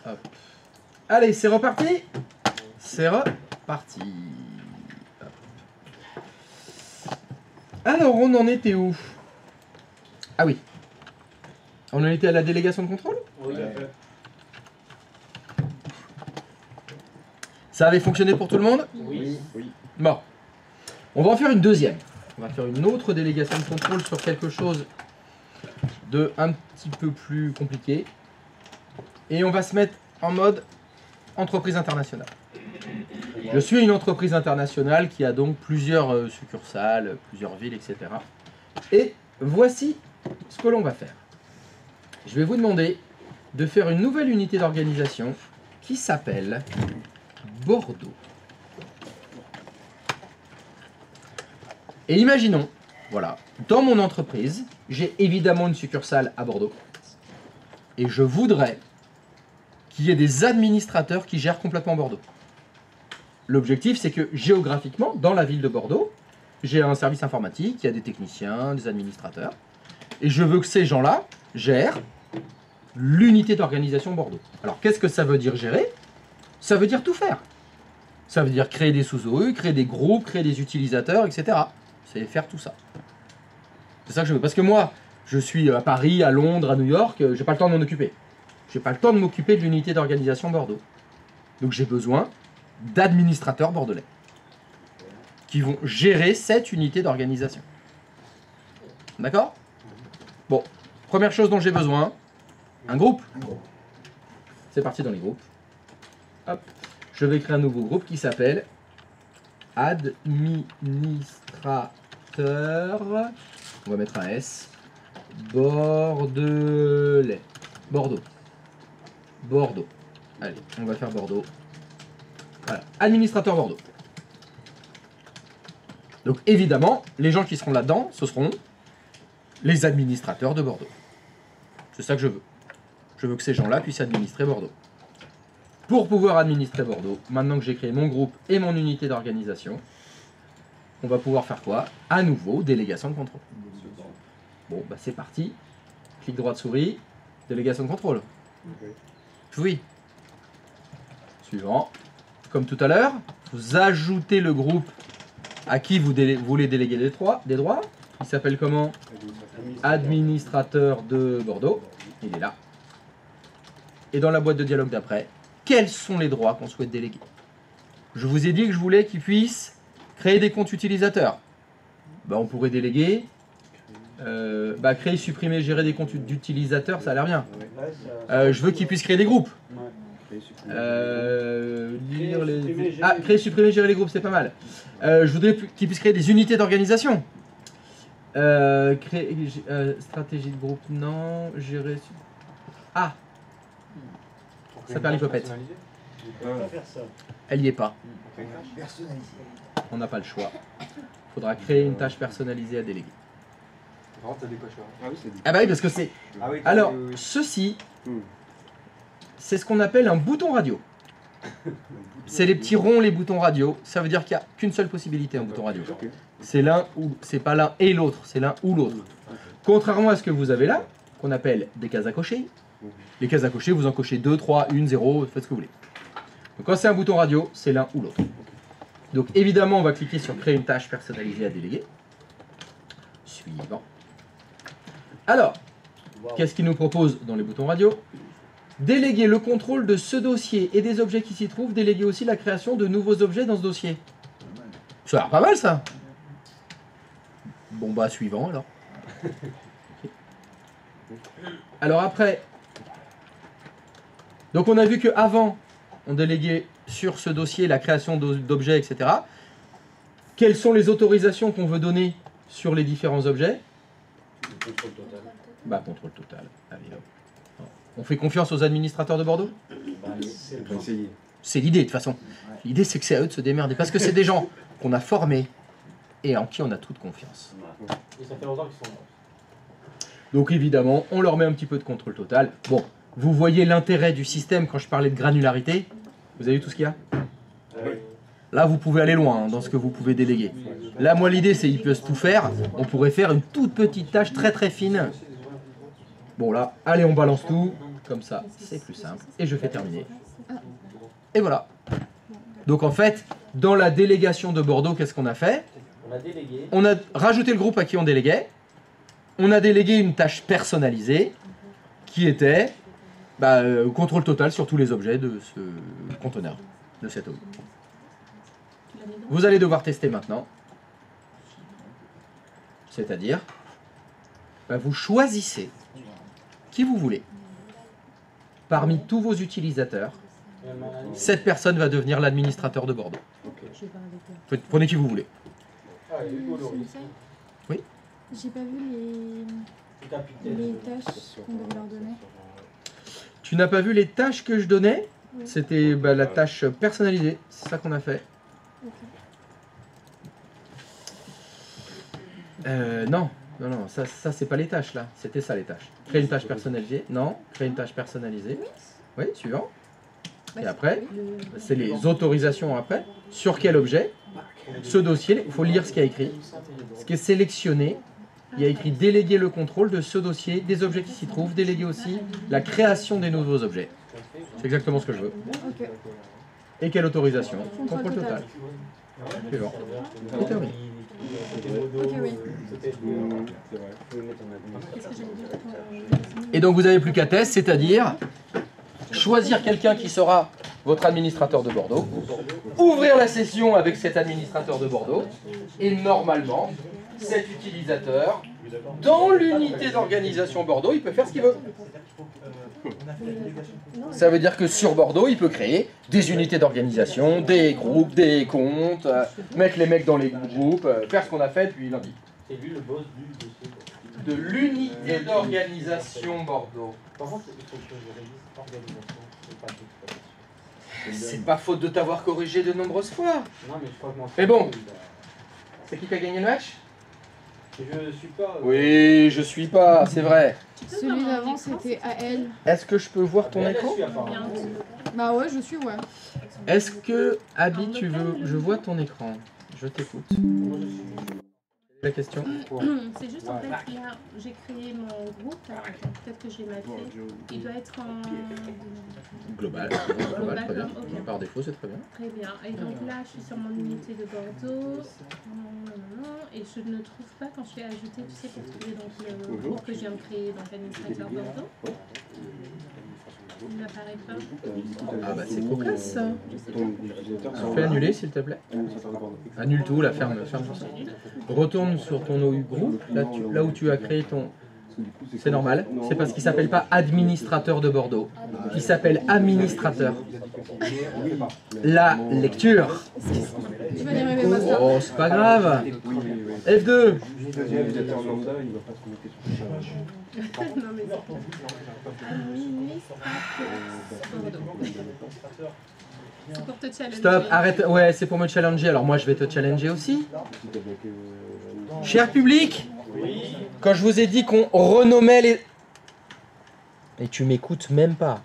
Hop. Allez, c'est reparti. C'est reparti. Hop. Alors, on en était où? Ah oui. On en était à la délégation de contrôle? Oui. Ça avait fonctionné pour tout le monde? Oui. Bon. On va en faire une deuxième. On va faire une autre délégation de contrôle sur quelque chose de un petit peu plus compliqué. Et on va se mettre en mode entreprise internationale. Je suis une entreprise internationale qui a donc plusieurs succursales, plusieurs villes, etc. Et voici ce que l'on va faire. Je vais vous demander de faire une nouvelle unité d'organisation qui s'appelle Bordeaux. Et imaginons, voilà, dans mon entreprise, j'ai évidemment une succursale à Bordeaux. Et je voudrais qu'il y ait des administrateurs qui gèrent complètement Bordeaux. L'objectif, c'est que géographiquement, dans la ville de Bordeaux, j'ai un service informatique, il y a des techniciens, des administrateurs. Et je veux que ces gens-là gèrent l'unité d'organisation Bordeaux. Alors, qu'est-ce que ça veut dire gérer? Ça veut dire tout faire. Ça veut dire créer des sous-OE, créer des groupes, créer des utilisateurs, etc. C'est faire tout ça. C'est ça que je veux. Parce que moi, je suis à Paris, à Londres, à New York, j'ai pas le temps de m'en occuper. J'ai pas le temps de m'occuper de l'unité d'organisation Bordeaux. Donc j'ai besoin d'administrateurs bordelais qui vont gérer cette unité d'organisation. D'accord? Bon, première chose dont j'ai besoin, un groupe. C'est parti dans les groupes. Hop. Je vais créer un nouveau groupe qui s'appelle Administrateur. On va mettre un S. Bordelais. Bordeaux. Bordeaux. Allez, on va faire Bordeaux. Voilà. Administrateur Bordeaux. Donc évidemment, les gens qui seront là-dedans, ce seront les administrateurs de Bordeaux. C'est ça que je veux. Je veux que ces gens-là puissent administrer Bordeaux. Pour pouvoir administrer Bordeaux, maintenant que j'ai créé mon groupe et mon unité d'organisation, on va pouvoir faire quoi? À nouveau, délégation de contrôle. Bon, bah c'est parti. Clic droit de souris, délégation de contrôle. Oui. Suivant. Comme tout à l'heure, vous ajoutez le groupe à qui vous voulez déléguer des droits. Il s'appelle comment? Administrateur de Bordeaux. Il est là. Et dans la boîte de dialogue d'après, quels sont les droits qu'on souhaite déléguer? Je vous ai dit que je voulais qu'ils puissent créer des comptes utilisateurs. Bah, on pourrait déléguer créer, supprimer, gérer des comptes d'utilisateurs, ça a l'air bien. Je veux qu'ils puissent créer des groupes. Créer, supprimer, gérer les groupes, c'est pas mal. Je voudrais qu'ils puissent créer des unités d'organisation. Stratégie de groupe, non. Gérer. Ah, ça perd l'hypopète. Elle y est pas. On n'a pas le choix. Il faudra créer une tâche personnalisée à déléguer. Ah bah oui, parce que c'est... Alors, ceci, c'est ce qu'on appelle un bouton radio. C'est les petits ronds, les boutons radio. Ça veut dire qu'il n'y a qu'une seule possibilité, un bouton radio. C'est l'un ou... C'est pas l'un et l'autre, c'est l'un ou l'autre. Contrairement à ce que vous avez là, qu'on appelle des cases à cocher. Les cases à cocher, vous en cochez 2, 3, 1, 0, faites ce que vous voulez. Donc quand c'est un bouton radio, c'est l'un ou l'autre. Donc évidemment, on va cliquer sur créer une tâche personnalisée à déléguer. Suivant. Alors, qu'est-ce qu'il nous propose dans les boutons radio? Déléguer le contrôle de ce dossier et des objets qui s'y trouvent. Déléguer aussi la création de nouveaux objets dans ce dossier. Ça a l'air pas mal, ça. Bon, bah, suivant, alors. Okay. Alors après... Donc on a vu qu'avant, on déléguait sur ce dossier la création d'objets, etc. Quelles sont les autorisations qu'on veut donner sur les différents objets? Contrôle total. Bah, contrôle total. Allez, hop. On fait confiance aux administrateurs de Bordeaux? C'est l'idée, de toute façon. L'idée, c'est que c'est à eux de se démerder. Parce que c'est des gens qu'on a formés et en qui on a toute confiance. Et ça fait longtemps qu'ils sont là. Donc, évidemment, on leur met un petit peu de contrôle total. Bon, vous voyez l'intérêt du système quand je parlais de granularité? Vous avez vu tout ce qu'il y a? Là, vous pouvez aller loin dans ce que vous pouvez déléguer. Là, moi, l'idée, c'est qu'ils peuvent tout faire. On pourrait faire une toute petite tâche très très fine. Bon, là, allez, on balance tout. Comme ça, c'est plus simple. Et je fais terminer. Et voilà. Donc en fait, dans la délégation de Bordeaux, qu'est-ce qu'on a fait? On a délégué. On a rajouté le groupe à qui on déléguait. On a délégué une tâche personnalisée qui était contrôle total sur tous les objets de ce conteneur, de cet OU. Vous allez devoir tester maintenant. C'est-à-dire, vous choisissez qui vous voulez. Parmi tous vos utilisateurs, cette personne va devenir l'administrateur de Bordeaux. Prenez qui vous voulez. Ah, il est beau, Laurie. Oui. J'ai pas vu les tâches qu'on devait leur donner. Tu n'as pas vu les tâches que je donnais? Oui. C'était la tâche personnalisée. C'est ça qu'on a fait. Ok. Non, ça c'est pas les tâches là. C'était ça les tâches. Créer une tâche personnalisée. Non, créer une tâche personnalisée. Oui, suivant. Et après, c'est les autorisations après. Sur quel objet? Ce dossier, il faut lire ce qu'il y a écrit. Ce qui est sélectionné, il y a écrit déléguer le contrôle de ce dossier, des objets qui s'y trouvent, déléguer aussi la création des nouveaux objets. C'est exactement ce que je veux. Ok. Et quelle autorisation? Contrôle Contrôle total. Suivant. Et terminé. Ok, oui. Et donc vous n'avez plus qu'à tester, c'est-à-dire choisir quelqu'un qui sera votre administrateur de Bordeaux, ouvrir la session avec cet administrateur de Bordeaux, et normalement, cet utilisateur, dans l'unité d'organisation Bordeaux, il peut faire ce qu'il veut. Ça veut dire que sur Bordeaux, il peut créer des unités d'organisation, des groupes, des comptes, mettre les mecs dans les groupes, faire ce qu'on a fait depuis lundi. C'est lui le boss du dossier. De l'unité d'organisation Bordeaux. Par contre, il faut que je révise l'organisation, c'est pas d'exploitation. C'est pas faute de t'avoir corrigé de nombreuses fois. Non, mais je crois que mon Mais bon. il a- C'est qui a gagné le match? Je suis pas. Oui, je suis pas, c'est vrai. Celui d'avant, c'était AL. Est-ce que je peux voir ton Elle, elle écran? suit, apparemment. Bah ouais, je suis, ouais. Est-ce que, Abby, tu veux... Je vois ton écran. Je t'écoute. Moi, je suis. La question? C'est juste en fait, là, j'ai créé mon groupe, attends, peut-être que je l'ai mal fait. Il doit être en... Global. Global, très bien. Ok. Par défaut, c'est très bien. Très bien. Et donc là, je suis sur mon unité de Bordeaux. Et je ne trouve pas quand je fais ajouter, tu sais, pour trouver donc, le groupe que je viens de créer, donc administrateur Bordeaux. Il n'apparaît pas. Ah bah c'est cocasse ça. Je sais pas. Fais annuler s'il te plaît. Annule tout, la ferme tout ça. Retourne sur ton OU groupe, là où tu as créé ton... C'est normal, c'est parce qu'il s'appelle pas administrateur de Bordeaux, il s'appelle administrateur. La lecture. Tu vas y arriver, Basta. Oh, c'est pas grave. F2. L'utilisateur lambda, il va pas se connecter sur le charge. Non, mais c'est administrateur Bordeaux. C'est pour te challenger. Stop, arrête. Ouais, c'est pour me challenger, alors moi je vais te challenger aussi. Cher public, quand je vous ai dit qu'on renommait les... Et tu m'écoutes même pas.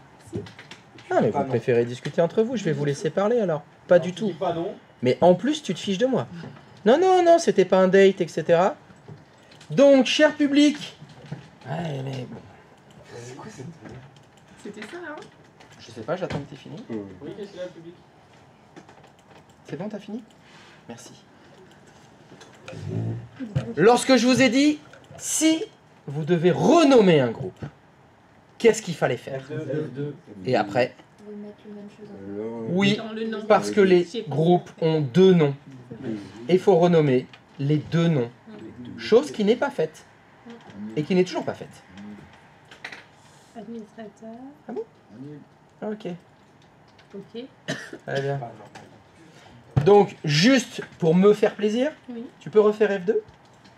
Ah mais vous préférez discuter entre vous, je vais vous laisser parler alors. Pas du Tu tout. dis pas non. Mais en plus, tu te fiches de moi. Non, non, non, c'était pas un date, etc. Donc, cher public... Ouais, mais... C'était ça, hein? Je sais pas, j'attends que t'aies fini. Oui, qu'est-ce qu'il y a, le public? C'est bon, t'as fini? Merci. Lorsque je vous ai dit, si vous devez renommer un groupe, qu'est-ce qu'il fallait faire? F2. Et après, On va mettre la même chose. oui, Dans le nom. parce que les groupes ont deux noms. Et il faut renommer les deux noms. Chose qui n'est pas faite. Et qui n'est toujours pas faite. Administrateur. Ah, ok, Ok. très bien. Donc, juste pour me faire plaisir, Oui, tu peux refaire F2?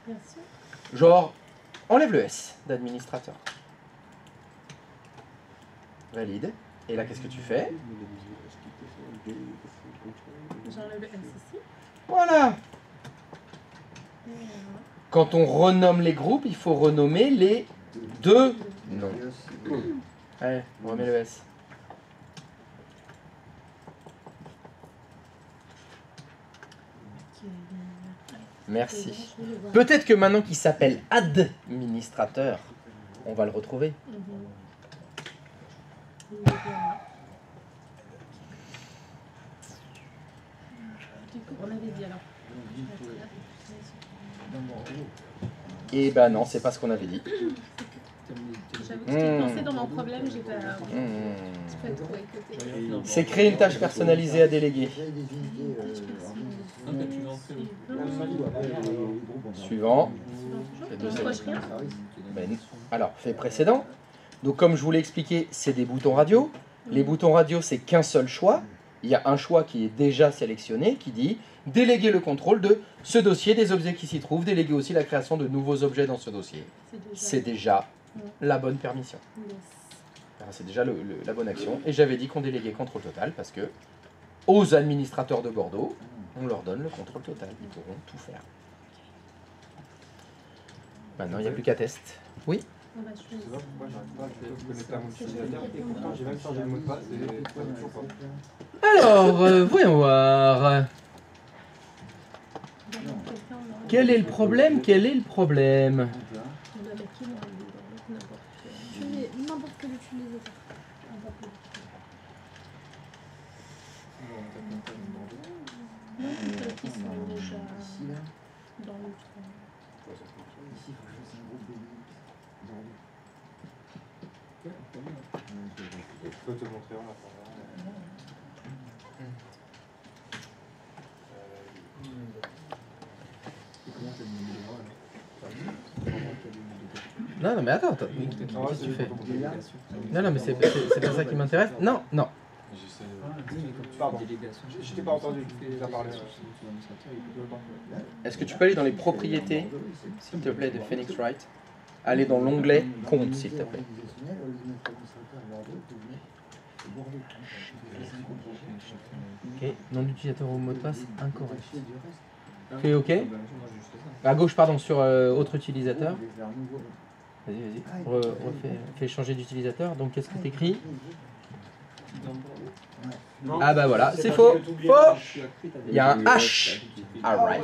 bien sûr. Genre, enlève le S d'administrateur. Valide. Et là, qu'est-ce que tu fais? J'enlève le S ici. Voilà. Quand on renomme les groupes, il faut renommer les deux noms. Allez, on remet le S. Merci. Peut-être que maintenant qu'il s'appelle administrateur, on va le retrouver. Il est bien là. Du coup, on avait dit alors. Et ben non, c'est pas ce qu'on avait dit. J'avoue que je t'ai pensé dans mon problème, j'ai pas trop écouté. C'est créer une tâche personnalisée à déléguer. Suivant. Je coche rien. Alors, fait précédent. Donc comme je vous l'ai expliqué, c'est des boutons radio. Les boutons radio, c'est qu'un seul choix. Il y a un choix qui est déjà sélectionné, qui dit déléguer le contrôle de ce dossier, des objets qui s'y trouvent, déléguer aussi la création de nouveaux objets dans ce dossier. C'est déjà la bonne permission. C'est déjà la bonne action. Et j'avais dit qu'on déléguait contrôle total parce que aux administrateurs de Bordeaux, on leur donne le contrôle total. Ils pourront tout faire. Maintenant, il n'y a plus qu'à test. Oui. On va choisir. C'est vrai, moi j'arrive pas à me connecter à mon utilisateur et pourtant j'ai même changé le mot de passe et ça ne toujours pas. Alors, voyons voir. Quel est le problème? Quel est le problème? N'importe quel utilisateur. Qui sont déjà dans le trou. Je peux te montrer en attendant. Non, non, mais attends. Qu'est-ce que tu fais? Non, non, mais c'est pas ça qui m'intéresse. Non, non. Pardon, je t'ai pas entendu, tu as parlé. Est-ce que tu peux aller dans les propriétés, s'il te plaît, de Phoenix Wright? Aller dans l'onglet compte, s'il te plaît. Ok, nom d'utilisateur ou mot de passe incorrect. Fais OK. À gauche, pardon, sur autre utilisateur. Vas-y, vas-y. Fais changer d'utilisateur. Donc, qu'est-ce que tu écris? Ah bah voilà, c'est faux. Faux. Il y a un H. Alright.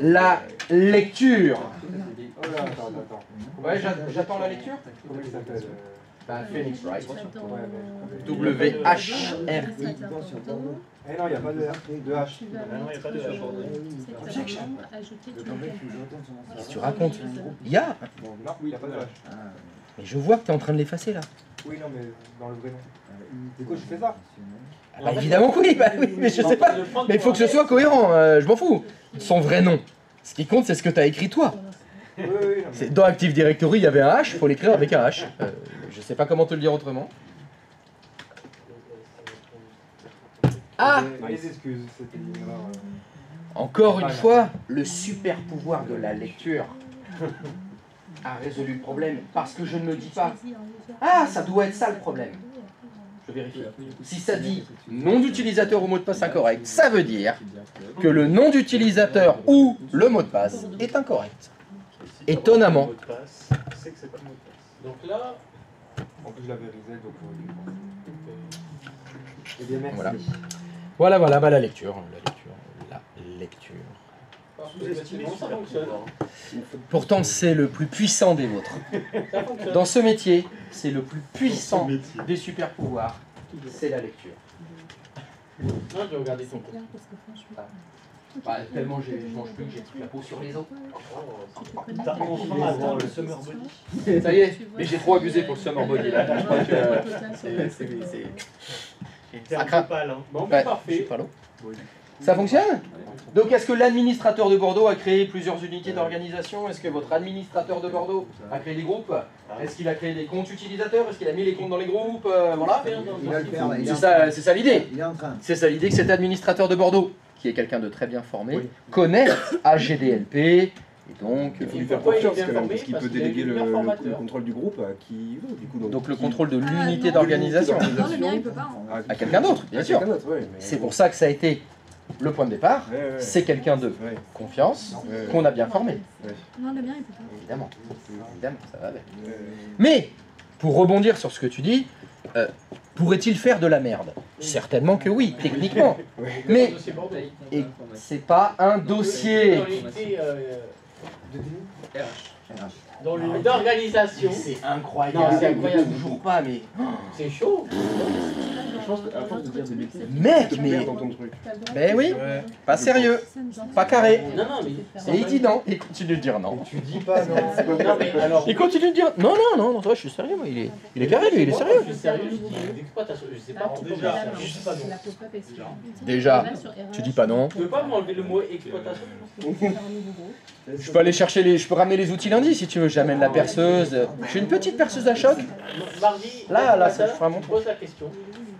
La lecture. Oh là, attends. Ouais, j'attends la lecture. Comment il s'appelle Phoenix Wright. W-H-R-I. Eh non, il n'y a pas de R, de H. Tu vas mettre ajouter Qu'est-ce que tu racontes? Il y a. Non, il n'y a pas de H. Mais je vois que tu es en train de l'effacer là. Oui, non, mais dans le vrai nom. Du coup, je fais ça. Bah, évidemment que oui, mais je sais pas. Mais il faut que ce soit cohérent, je m'en fous. Son vrai nom. Ce qui compte, c'est ce que tu as écrit toi. Oui, oui, non. Dans Active Directory, il y avait un H, il faut l'écrire avec un H. Je sais pas comment te le dire autrement. Ah! Mes excuses, c'était une erreur. Encore une fois, le super pouvoir de la lecture a résolu le problème parce que je ne me dis pas ah, ça doit être ça le problème. Je vérifie. Si ça dit nom d'utilisateur ou mot de passe incorrect, ça veut dire que le nom d'utilisateur ou le mot de passe est incorrect. Étonnamment. Donc là, En plus, je l'avais réalisé, donc. Eh bien, merci. Voilà, bah, la lecture. sous-estimé, ça fonctionne. Pourtant, c'est le plus puissant des vôtres. Dans ce métier, c'est le plus puissant des super pouvoirs. C'est la lecture. Non, je vais regarder ton compte. Bah, tellement je mange plus que j'ai toute la peau sur les os. T'as enfin atteint le summer body. Ça y est, mais j'ai trop abusé pour le summer body là. Je crois que T'es un craint. peu pâle, hein. Bon, Ouais, mais je suis parfait. pas l'eau. Ça fonctionne? Donc est-ce que l'administrateur de Bordeaux a créé plusieurs unités d'organisation? Est-ce que votre administrateur de Bordeaux a créé des groupes? Est-ce qu'il a créé des comptes utilisateurs? Est-ce qu'il a mis les comptes dans les groupes? Voilà. Il va le faire. C'est ça l'idée. Il est en train. C'est ça l'idée que cet administrateur de Bordeaux, qui est quelqu'un de très bien formé, connaît AGDLP. Et donc, Il faut lui faut faire pas confiance être quand même, informé parce qu'il parce peut qu'il a déléguer été le formateur. contrôle du groupe à qui veut, du coup. donc le contrôle de l'unité non. d'organisation Non, le mien, il peut pas. Hein. à quelqu'un d'autre, bien sûr. C'est pour ça que ça a été le point de départ. C'est quelqu'un de confiance qu'on a bien formé. Non, le mien, il peut pas. Évidemment, évidemment, ça va avec. Mais, pour rebondir sur ce que tu dis, pourrait-il faire de la merde? Certainement que oui, techniquement. Mais et c'est pas un dossier. Dans l'unité, Dans l'unité d'organisation. C'est incroyable. Non, c'est incroyable. Toujours pas, mais. C'est chaud. Je pense qu'à force de dire des bêtises, Mec, tu te mais. perds dans ton truc. Mais oui, Ouais. pas sérieux, pas carré. Non, non, mais. Et il dit non, il continue de dire non. Tu dis pas non. Non, mais alors. Il continue de dire non, non, non, toi, je suis sérieux, moi, il est carré, lui, il est sérieux. Je suis sérieux, je dis l'exploitation. Je sais pas. Déjà, je sais pas non. Déjà, tu dis pas non. Tu peux pas m'enlever le mot exploitation? Je peux aller chercher je peux ramener les outils lundi si tu veux. J'amène la perceuse. J'ai une petite perceuse à choc. Mardi. Là, ça, matin, je ferai un tu mon me poses la question.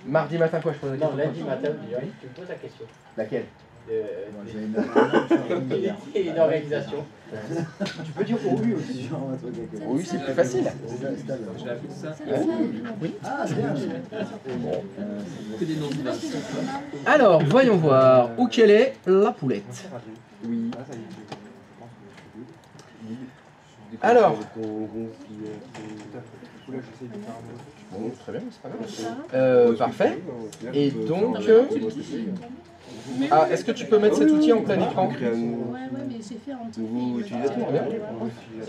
Mardi matin, quoi, je pose la Non, question. lundi matin, tu me poses la question. Laquelle? Et d'organisation. Tu peux dire oui aussi. Oui, c'est plus facile. J'ai appris ça. Oui. Ah, c'est bien. Que des noms de base. Alors, voyons voir où qu'elle est la poulette. Oui. Alors. Bon, Très bien, c'est pas grave. Parfait. Et donc, ah, est-ce que tu peux mettre cet outil en plein écran? Ouais, mais j'ai fait en Nouveau utilisateur.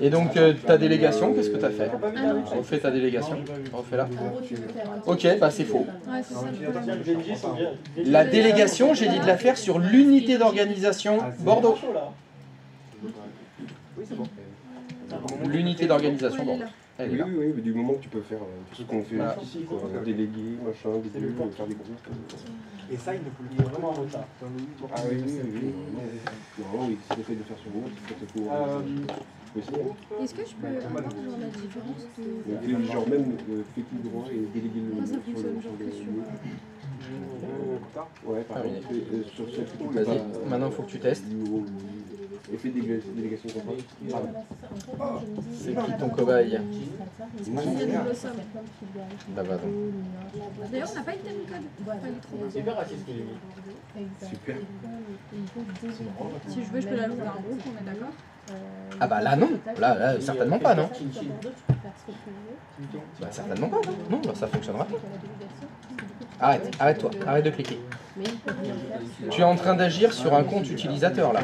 Et donc, ta délégation, qu'est-ce que tu as fait? Refais ta délégation. Refais-la. Ok, bah c'est faux. Ouais, c'est ça le problème. La délégation, j'ai dit de la faire sur l'unité d'organisation Bordeaux. Oui, c'est bon. L'unité d'organisation Bordeaux. Elle est Oui, là. oui, oui, mais du moment que tu peux faire tout ce qu'on fait Voilà. ici, quoi. Déléguer, machin, déléguer, faire des groupes. Et ça, il ne peut Il est vraiment en retard. Ah oui, oui, oui. Normalement, oui, si t'essayes de faire sur le monde, c'est peut-être pour essayer. Est-ce que je peux avoir genre la différence de. Donc, genre même fait tout droit et déléguer le Comment ça sur fonctionne, le genre que sur. Ouais, par Ah oui. exemple, sur celle qui peut Vas-y, pas, maintenant faut que tu testes. Et fais des délégations comme ça. C'est qui ton cobaye? Bah va donc. D'ailleurs, on n'a pas eu de time code. Pas eu trop. C'est hyper raciste ce que j'ai mis. Super. Si je veux, je peux la louer dans un groupe, on est d'accord? Ah bah là non, là certainement pas non. Bah certainement pas non, non là, ça fonctionnera pas. Arrête-toi, arrête de cliquer. Tu es en train d'agir sur un compte utilisateur là.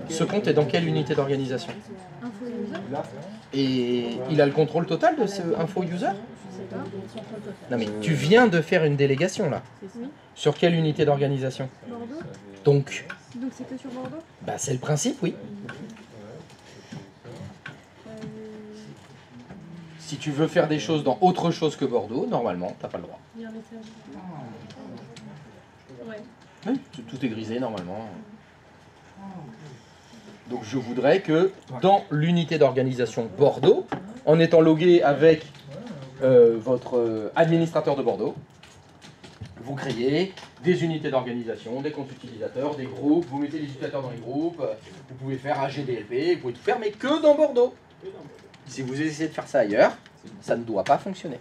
Ce compte est dans quelle unité d'organisation? Info user? Et il a le contrôle total de ce info user? Non mais tu viens de faire une délégation là. Sur quelle unité d'organisation? Bordeaux? Donc, Donc c'est que sur Bordeaux? bah c'est le principe oui. Si tu veux faire des choses dans autre chose que Bordeaux, normalement, t'as pas le droit. Il y a un message. Ouais. Oui, tout est grisé normalement. Donc je voudrais que dans l'unité d'organisation Bordeaux, en étant logué avec votre administrateur de Bordeaux, vous créez des unités d'organisation, des comptes utilisateurs, des groupes, vous mettez les utilisateurs dans les groupes, vous pouvez faire AGDLP, vous pouvez tout faire, mais que dans Bordeaux. Si vous essayez de faire ça ailleurs, ça ne doit pas fonctionner.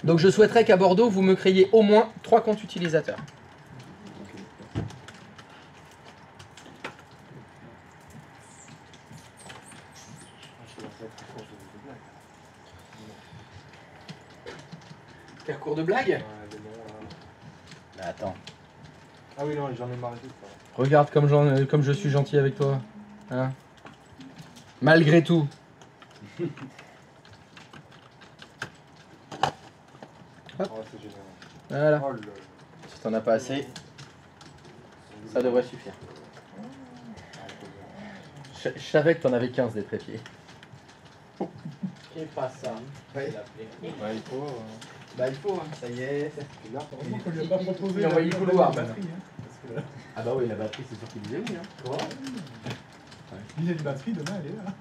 Donc je souhaiterais qu'à Bordeaux, vous me créiez au moins 3 comptes utilisateurs. Faire cours de blague? Bah attends. Ah oui, non, j'en ai marre de ça. Regarde comme je suis gentil avec toi. Hein? Malgré tout. Hop. Oh, c'est génial. Voilà. Oh là là. Si t'en as pas assez, ça devrait suffire. Je savais que t'en avais 15 des trépieds. C'est pas ça. Ouais. C'est Bah, il faut. Bah il faut, ça y est. Heureusement qu'on lui a pas proposé il a envoyé le couloir. Ah bah oui, la batterie c'est sûr qu'il disait oui. Hein. Quoi? Il y a une batterie, demain elle est là.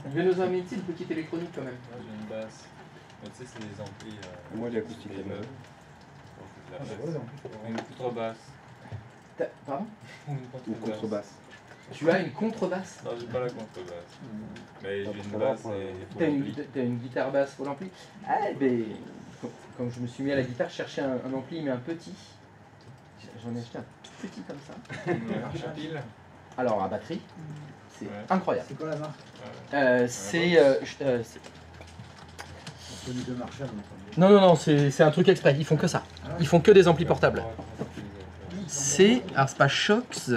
Il vient nous amener une petite électronique quand même. J'ai une basse. Mais tu sais, c'est des amplis. Moi, j'ai l'acoustique les là-bas. meubles. Une contrebasse. Pardon? Une contrebasse. Tu as une contrebasse? Non, j'ai pas la contrebasse. Mais j'ai une basse et T'as une guitare basse pour l'ampli? Ah ben, quand je me suis mis à la guitare, je cherchais un ampli mais un petit. J'en ai acheté un tout petit comme ça. Marche à pile. Alors à batterie, c'est Ouais. incroyable. C'est quoi la marque? C'est Celui de Marshall. non, c'est un truc exprès, ils font que ça. Ils font que des amplis portables. c'est... Alors c'est pas Shox.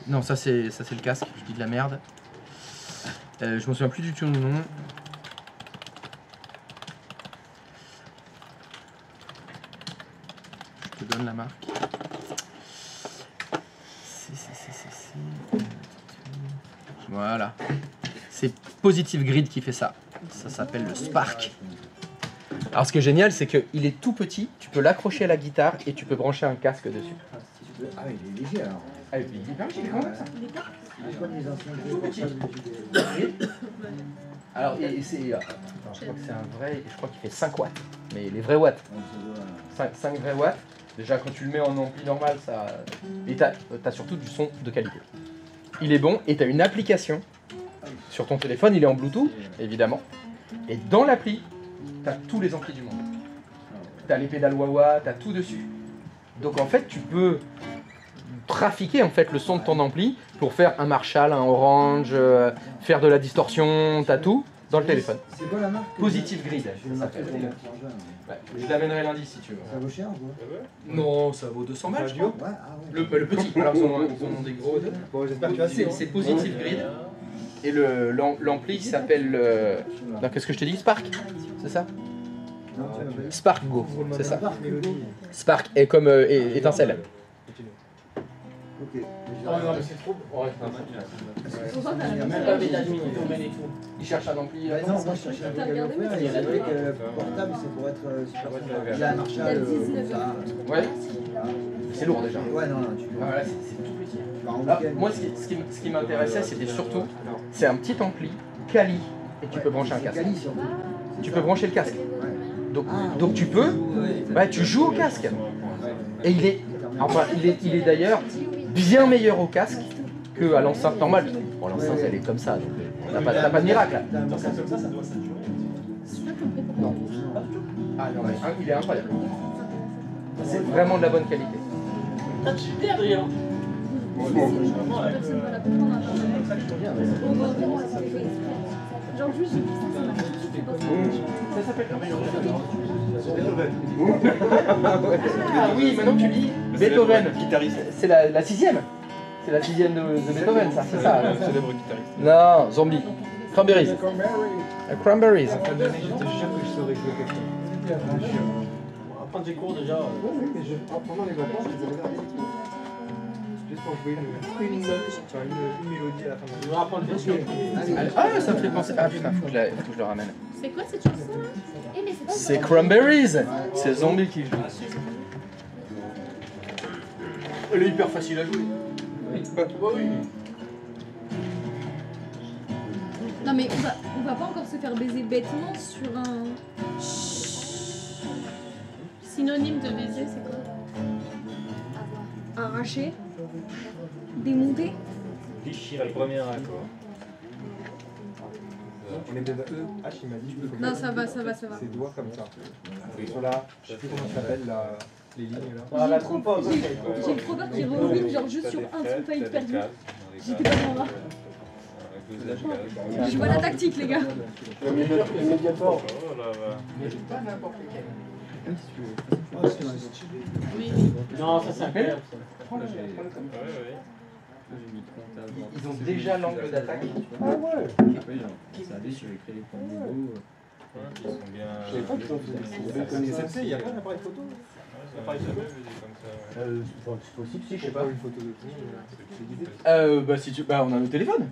Non, ça c'est le casque, je dis de la merde. Je m'en souviens plus du tout du nom. Je te donne la marque. Voilà. C'est Positive Grid qui fait ça. Ça s'appelle le Spark. Alors ce qui est génial, c'est qu'il est tout petit, tu peux l'accrocher à la guitare et tu peux brancher un casque dessus. Ah oui, il est léger alors. Ah, il est hyper léger, il est quand même ça. Comme les anciens Tout petit. Alors, et c'est, je crois que c'est un vrai, je crois qu'il fait 5 watts, mais les vrais watts. 5 vrais watts. Déjà, quand tu le mets en ampli normal, ça. Et t'as surtout du son de qualité. Il est bon et t'as une application sur ton téléphone, il est en Bluetooth, évidemment. Et dans l'appli, t'as tous les amplis du monde. T'as les pédales wah-wah, t'as tout dessus. Donc en fait, tu peux trafiquer en fait le son de ton ampli pour faire un Marshall, un Orange, faire de la distorsion, t'as tout dans le téléphone. C'est quoi la marque? Positive Grid. Ouais, je l'amènerai lundi si tu veux. Ça vaut cher ou quoi? Non, ça vaut 200 balles, je crois. Ouais, ah ouais. Le petit, alors ils en ont des gros. Bon, j'espère que tu vas C'est Positive Grid. Et l'ampli s'appelle. Non, qu'est-ce que je t'ai dit? Spark? C'est ça? Spark Go, c'est ça. Spark est comme étincelle. Ok. Oh non, mais c'est trop. Oh, Il y a même pas d'admin et tout. Il cherche un ampli. Bah non, moi je cherchais un truc à lui offrir et il a dit que portable c'est pour être super sympa. Il a un Marshall, ça. Ouais. C'est lourd déjà. Ouais, non, tu Ah, voilà, c'est tout petit. vas en Alors, week-end. moi, ce qui m'intéressait, c'était surtout, c'est un petit ampli, quali, et tu peux brancher un casque. Cali surtout. Tu peux brancher le casque. Ouais. Donc tu peux, bah, tu joues au casque. Et il est d'ailleurs bien meilleur au casque qu'à l'enceinte normale. Bon, l'enceinte elle est comme ça, donc t'as pas de miracle là. T'as un casque comme ça doit Non. Ah non, mais il est incroyable. C'est vraiment de la bonne qualité. T'as super rien. Genre juste j'ai vu ça m'a tout de suite fait penser. Ça s'appelle Ah oui, maintenant que tu dis Beethoven. C'est la sixième. C'est la sixième de Beethoven, ça, c'est ça. Célèbre guitariste. Non, Zombie. Cranberries. Cranberries. À la fin de l'année, j'étais sûr que je saurais jouer quelque chose. On va prendre des cours déjà. Oui, mais pendant les vacances, je vais regarder les trucs. Juste pour jouer une note, enfin une mélodie à la fin de On l'année. va apprendre des choses. Ah, ça me fait penser. Ah putain, faut que je le ramène. C'est quoi cette chanson là? C'est Cranberries. C'est Zombie qui joue. Elle est hyper facile à jouer. Oui. Non mais on va pas encore se faire baiser bêtement sur un... Synonyme de baiser, c'est quoi? Arraché, démonté. Déchirer le premier accord. On est bien à eux. H, il m'a dit, il faut Non que ça va, ça va, ça va. ses doigts comme ça. Sur la, je sais plus comment ça s'appelle, les lignes là. Ah, la trompe pas. J'ai trop peur qu'il revienne genre juste sur un son failli perdu. J'étais pas dans là. Je vois la tactique les gars. Le médiator. Oh là là. Mais pas n'importe lequel. Oui. Non, ça c'est incroyable. Prends le. Ouais, ouais. Ils ont déjà l'angle d'attaque. Ah ouais. Ils sont bien. Je savais pas qu'ils en faisaient. SMC, il n'y a pas d'appareil photo? L'appareil photo comme ça, ouais. C'est possible, si, je sais Pas pas. une photo de Bah si tu. Bah on a le téléphone.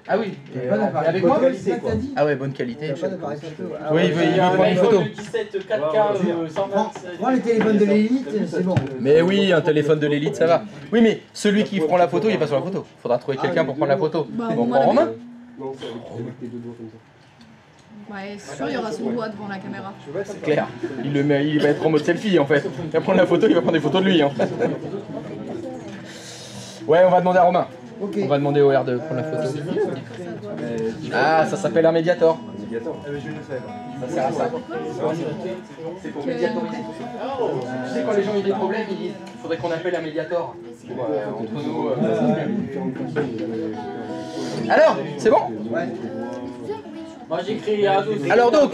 Ah oui. T'as pas d'appareil Avec photo, moi c'est ça que t'as dit? Ah ouais, bonne qualité. T'as pas d'appareil photo? Oui, il veut prendre une photo. 17 4K 127. Prends les téléphones de l'élite, c'est bon. Mais oui, un téléphone de l'élite, ça va. Oui, mais celui qui prend la photo, il est pas sur la photo. Faudra trouver quelqu'un pour prendre la photo. Bah, On moi, prend Romain. Non, c'est avec tes deux doigts comme ça. Ouais, c'est sûr il y aura son doigt devant la caméra. Tu vois, C'est clair. Il va être en mode selfie en fait. Il va prendre la photo, il va prendre des photos de lui en fait. Ouais, on va demander à Romain. Ok. On va demander au R de prendre la photo. Ah, ça s'appelle un médiator. Médiator. Ah, mais je ne le savais pas. Ça sert à ça. C'est pour médiatoriser. Tu sais, quand les gens ont des problèmes, ils disent il faudrait qu'on appelle un médiator. Entre nous. Alors, c'est bon? Ouais. Moi j'ai créé un dossier. Alors donc,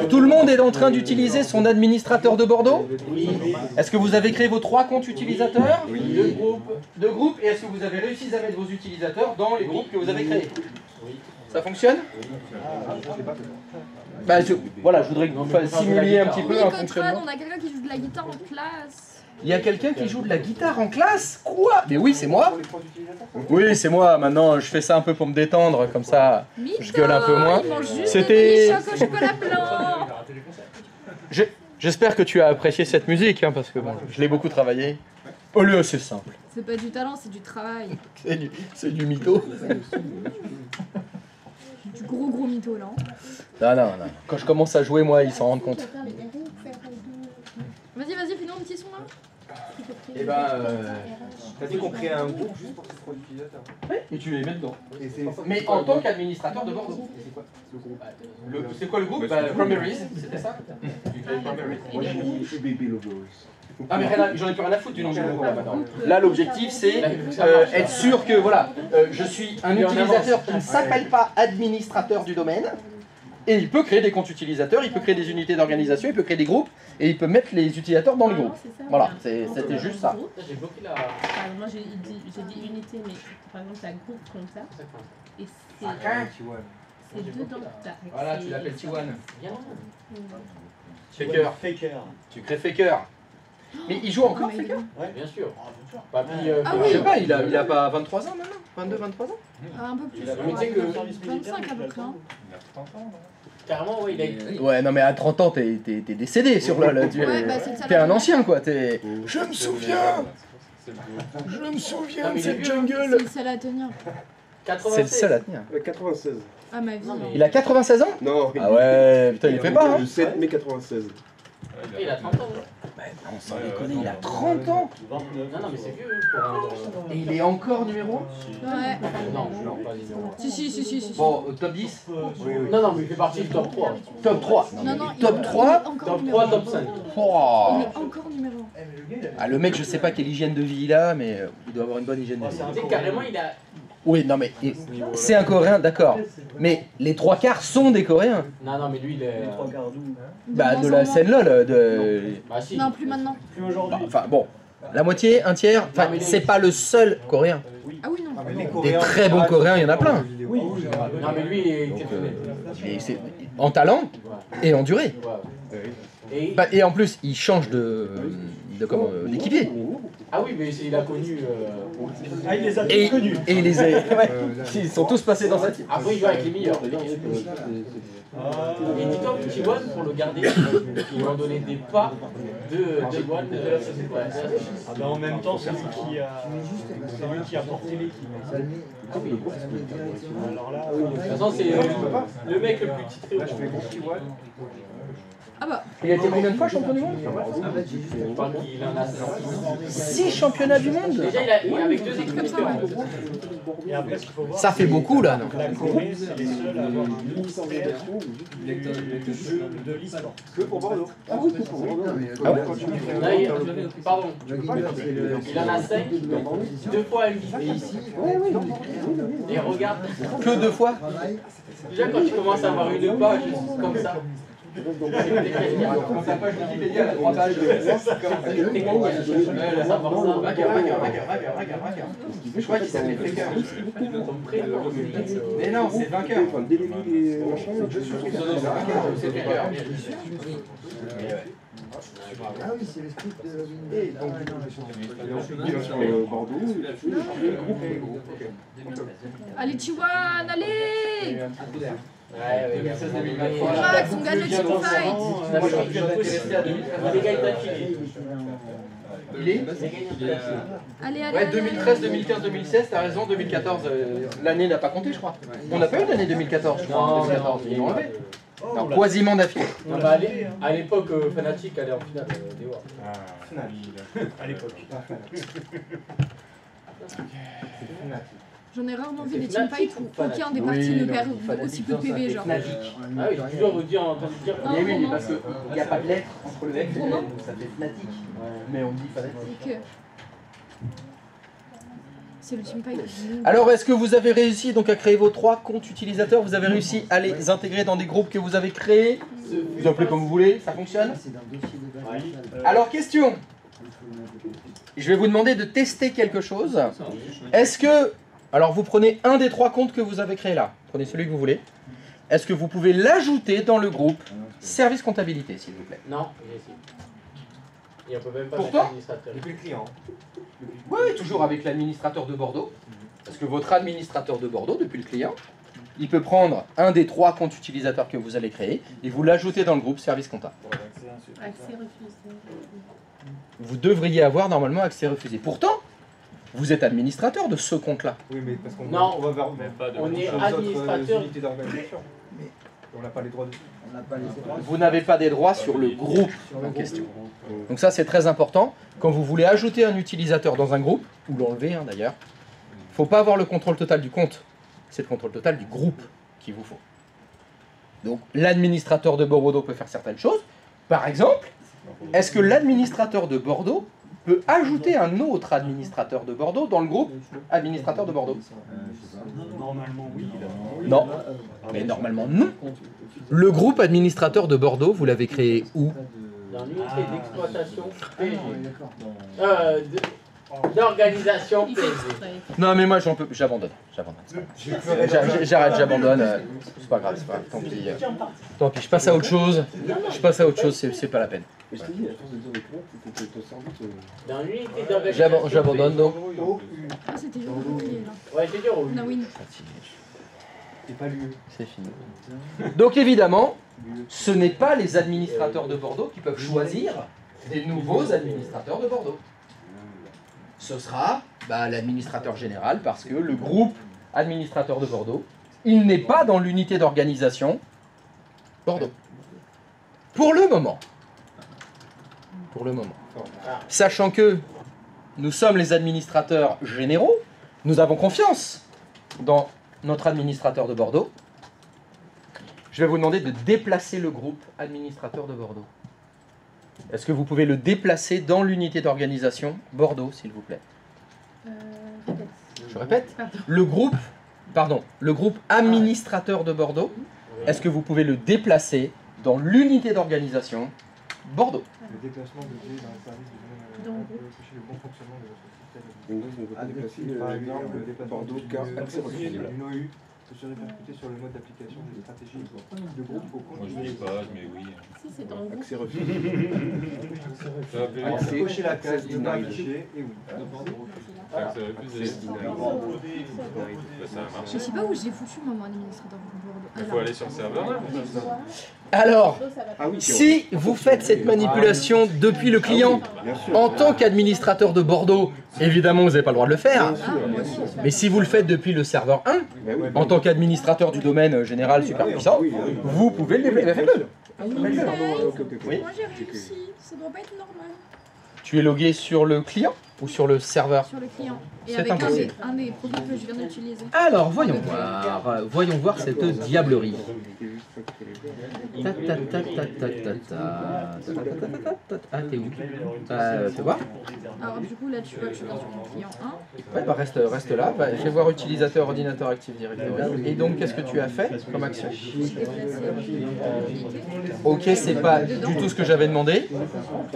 tout le monde est en train d'utiliser son administrateur de Bordeaux. Oui. Est-ce que vous avez créé vos 3 comptes utilisateurs? Oui. 2 groupes. 2 groupes. Et est-ce que vous avez réussi à mettre vos utilisateurs dans les groupes que vous avez créés? Ça fonctionne? Bah, voilà, je voudrais que vous simuliez un petit peu un fonctionnement. On a quelqu'un qui joue de la guitare en classe. Il y a quelqu'un qui joue de la guitare en classe? Quoi? Mais oui, c'est moi. Oui, c'est moi. Maintenant, je fais ça un peu pour me détendre, comme ça, je gueule un peu moins. C'était... Au chocolat blanc. J'espère que tu as apprécié cette musique, hein, parce que bon, je l'ai beaucoup travaillé. Au lieu, c'est simple. C'est pas du talent, c'est du travail. C'est du mytho. Du gros mytho là. Non. Quand je commence à jouer, moi, ils s'en rendent compte. Vas-y, fais-nous un petit son là. Et ben, T'as dit qu'on crée un groupe juste pour ces 3 utilisateurs. et tu les mets dedans. Et c'est Mais en tant qu'administrateur de Bordeaux. C'est quoi le groupe? C'est quoi le groupe? Primaries, c'était ça? Ah mais rien, j'en ai plus rien à foutre du nom du groupe là maintenant. Là l'objectif c'est être sûr que voilà, je suis un utilisateur qui ne s'appelle pas administrateur du domaine. Et il peut créer des comptes utilisateurs, il peut créer des unités d'organisation, il peut créer des groupes, et il peut mettre les utilisateurs dans les groupes. Voilà, c'était juste ça. J'ai bloqué la. Moi j'ai dit unité, mais par exemple la groupe comme ça. Et c'est dedans que t'as. Voilà, tu l'appelles Tiwan. Faker. Tu crées Faker. Mais il joue encore Faker? Ouais, bien sûr. Ah Je sais pas, il a pas 23 ans maintenant? 22, 23 ans? Un peu plus. Mais tu sais que 25 à peu près. Hein. Il a 30 ans, non? carrément, ouais, il a été. Ouais, non mais à 30 ans, t'es décédé sur le... Ouais, bah, c'est ça, T'es la un vie. ancien quoi, t'es... Je me souviens de cette jungle. C'est le seul à tenir. C'est le seul à tenir. 96. Ah, ma vie. Il a 96 ans? Non. Ah ouais, putain, il fait pas hein. Le 7 mai 96. Il a 30 ans. Bah, on s'en déconne, il a 30 ans. 29. Non, mais c'est vieux pour un. Et il est encore numéro 1? Ouais. Non, pas numéro 1. Si. Bon, au top 10? Non, mais il fait partie du top 3. Top 3. Non, Top il 3? est encore Top numéro 3, un. top 5. Oh. Il est encore numéro 1. Ah, le mec, je sais pas quelle hygiène de vie il a, mais il doit avoir une bonne hygiène de vie. Tu sais, carrément, il a. Oui, non mais c'est un Coréen, d'accord. Mais les 3 quarts sont des Coréens. Non, mais lui, il est. Bah, de la scène LOL, de... Bah, si. Non, plus maintenant. Bah, enfin, bon. La moitié, un tiers, enfin, c'est pas le seul Coréen. Ah oui, non. Des très bons Coréens, il y en a plein. Non, mais lui, il est exceptionnel. Et c'est en talent et en durée. Et. Bah, et en plus, il change d'équipier. Ah oui, mais il a connu. Ah, il les a Et, tous connus. et il les a... ouais, ils sont tous passés dans sa team. Après, il joue avec les meilleurs. Et dis-toi, T1, pour le garder, ils lui ont donné des pas de One de la société. Ah bah en même temps, c'est lui qui a porté l'équipe. Ah oui. Alors là, De toute façon, c'est le mec le plus titré au monde. Ah bah. Il a été combien de fois champion du monde? Je crois qu'il en a 6 championnats du monde. Déjà, il a avec 2 équipes différentes. et après, ce qu'il faut voir, Ça fait beaucoup là, non? la Corée, c'est les seuls à avoir un ministère de l'e-sport. Que pour Bordeaux. Ah ouais? Là, pardon. Il en a 5, 2 fois MVP. Et regarde, Que 2 fois? déjà quand tu commences à avoir une page comme ça, Quand ta page Wikipédia, elle a 3 pages. Je crois qu'il s'appelait Faker. Mais non, c'est vainqueur. C'est Faker. Ah oui, c'est le script de Bordeaux. Allez, T1, allez. Max, on gagne le Team Fight. Il est gagné d'affilée. Il est Allez, Ouais, 2013, 2015, 2016, t'as raison, 2014, l'année n'a pas compté, je crois. On n'a pas eu l'année 2014, je crois. 2014, ils l'ont enlevé. Non, quasiment d'affilée. Non, bah, à l'époque, Fnatic allait en finale des Worlds. À l'époque. J'en ai rarement vu des teamfights où aucun des partis ne perd aussi peu de PV, genre. Ah oui, j'ai toujours entendu dire. Oui, oui, parce qu'il n'y a pas de lettre entre le F et le N, ça fait Fnatic. Mais on dit Fnatic. Donc, C'est le team pack. Alors, est-ce que vous avez réussi donc à créer vos 3 comptes utilisateurs? Vous avez réussi à les intégrer dans des groupes que vous avez créés? Vous appelez comme vous voulez, ça fonctionne? Alors, question. Je vais vous demander de tester quelque chose. Est-ce que... Alors, vous prenez un des 3 comptes que vous avez créés là. Prenez celui que vous voulez. Est-ce que vous pouvez l'ajouter dans le groupe service comptabilité, s'il vous plaît? Non, j'ai essayé. Et on peut même pas Pour mettre toi l'administrateur. Depuis le client. Oui, toujours avec l'administrateur de Bordeaux. Parce que votre administrateur de Bordeaux, depuis le client, il peut prendre un des 3 comptes utilisateurs que vous allez créer et vous l'ajoutez dans le groupe service compta. Accès refusé. Vous devriez avoir normalement accès refusé. Pourtant, vous êtes administrateur de ce compte-là. Oui, mais parce qu'on Non. on va vers Mais pas de On est sur les autres, administrateur. unités d'organisation. On n'a pas les droits dessus. On n'a pas les droits. Vous n'avez pas des droits sur le groupe en question. Donc ça, c'est très important. Quand vous voulez ajouter un utilisateur dans un groupe, ou l'enlever d'ailleurs, il ne faut pas avoir le contrôle total du compte. C'est le contrôle total du groupe qu'il vous faut. Donc l'administrateur de Bordeaux peut faire certaines choses. Par exemple, est-ce que l'administrateur de Bordeaux peut ajouter un autre administrateur de Bordeaux dans le groupe administrateur de Bordeaux? Normalement, oui. Non. Mais normalement, non. Le groupe administrateur de Bordeaux, vous l'avez créé où? Dans l'unité d'exploitation PG. D'organisation Il fait PG. exprès. Non, mais moi, j'abandonne. J'arrête, j'abandonne. C'est pas grave, c'est pas grave. Tant pis. Tant pis, je passe à autre chose. C'est pas la peine. Dans l'unité d'organisation. J'abandonne donc. Ah, c'était juste oublié là. Ouais, c'est dur. Oui. Nawin. C'est pas lui. C'est fini. Donc évidemment, ce n'est pas les administrateurs de Bordeaux qui peuvent choisir des nouveaux administrateurs de Bordeaux. Ce sera l'administrateur général parce que le groupe administrateur de Bordeaux, il n'est pas dans l'unité d'organisation Bordeaux. Pour le moment. Pour le moment. Sachant que nous sommes les administrateurs généraux, nous avons confiance dans notre administrateur de Bordeaux. Je vais vous demander de déplacer le groupe administrateur de Bordeaux. Est-ce que vous pouvez le déplacer dans l'unité d'organisation Bordeaux, s'il vous plaît? Répète. Je répète. Pardon. Le groupe administrateur de Bordeaux, est-ce que vous pouvez le déplacer dans l'unité d'organisation Bordeaux? Le déplacement de G dans le service de Dans le peut empêcher le bon fonctionnement de votre système. Donc, on peut pas déplacer Par exemple, le déplacement Bordeaux d'une car accès refusé. d'une OU peut se répercuter sur le mode d'application des stratégies de groupe au compte Moi je dis pas, mais oui. Si, c'est dans le groupe. Accès refusé. Ça va plus vite. Accès- cocher la case accès ne pas denied. afficher et oui. Accès refusé. Accès denied. Bah, ça a Je marché. sais pas où j'ai foutu moi, mon administrateur de Bordeaux. Il faut aller sur le serveur là. Alors, Ah oui, si vous faites cette manipulation depuis le client, bien sûr. en tant qu'administrateur de Bordeaux, évidemment, vous n'avez pas le droit de le faire. Ah, moi aussi. Mais si vous le faites depuis le serveur 1, Ben oui. en tant qu'administrateur du domaine général super puissant, vous pouvez le développer. Faites-le. Oui. Moi j'ai réussi. Ça doit pas être normal. Tu es logué sur le client ou sur le serveur? Sur le client. Et C'est avec impossible. un des profils que je viens d'utiliser. Alors, voyons voir cette diablerie. Ta, ta, ta, ta, ta, ta, ta. Ah, t'es où? Fais voir. Alors du coup là tu vois que je suis dans mon client 1. Ouais, reste là. Je vais voir utilisateur ordinateur Active Directory. Et donc, qu'est-ce que tu as fait comme action? Ok, c'est pas du tout ce que j'avais demandé.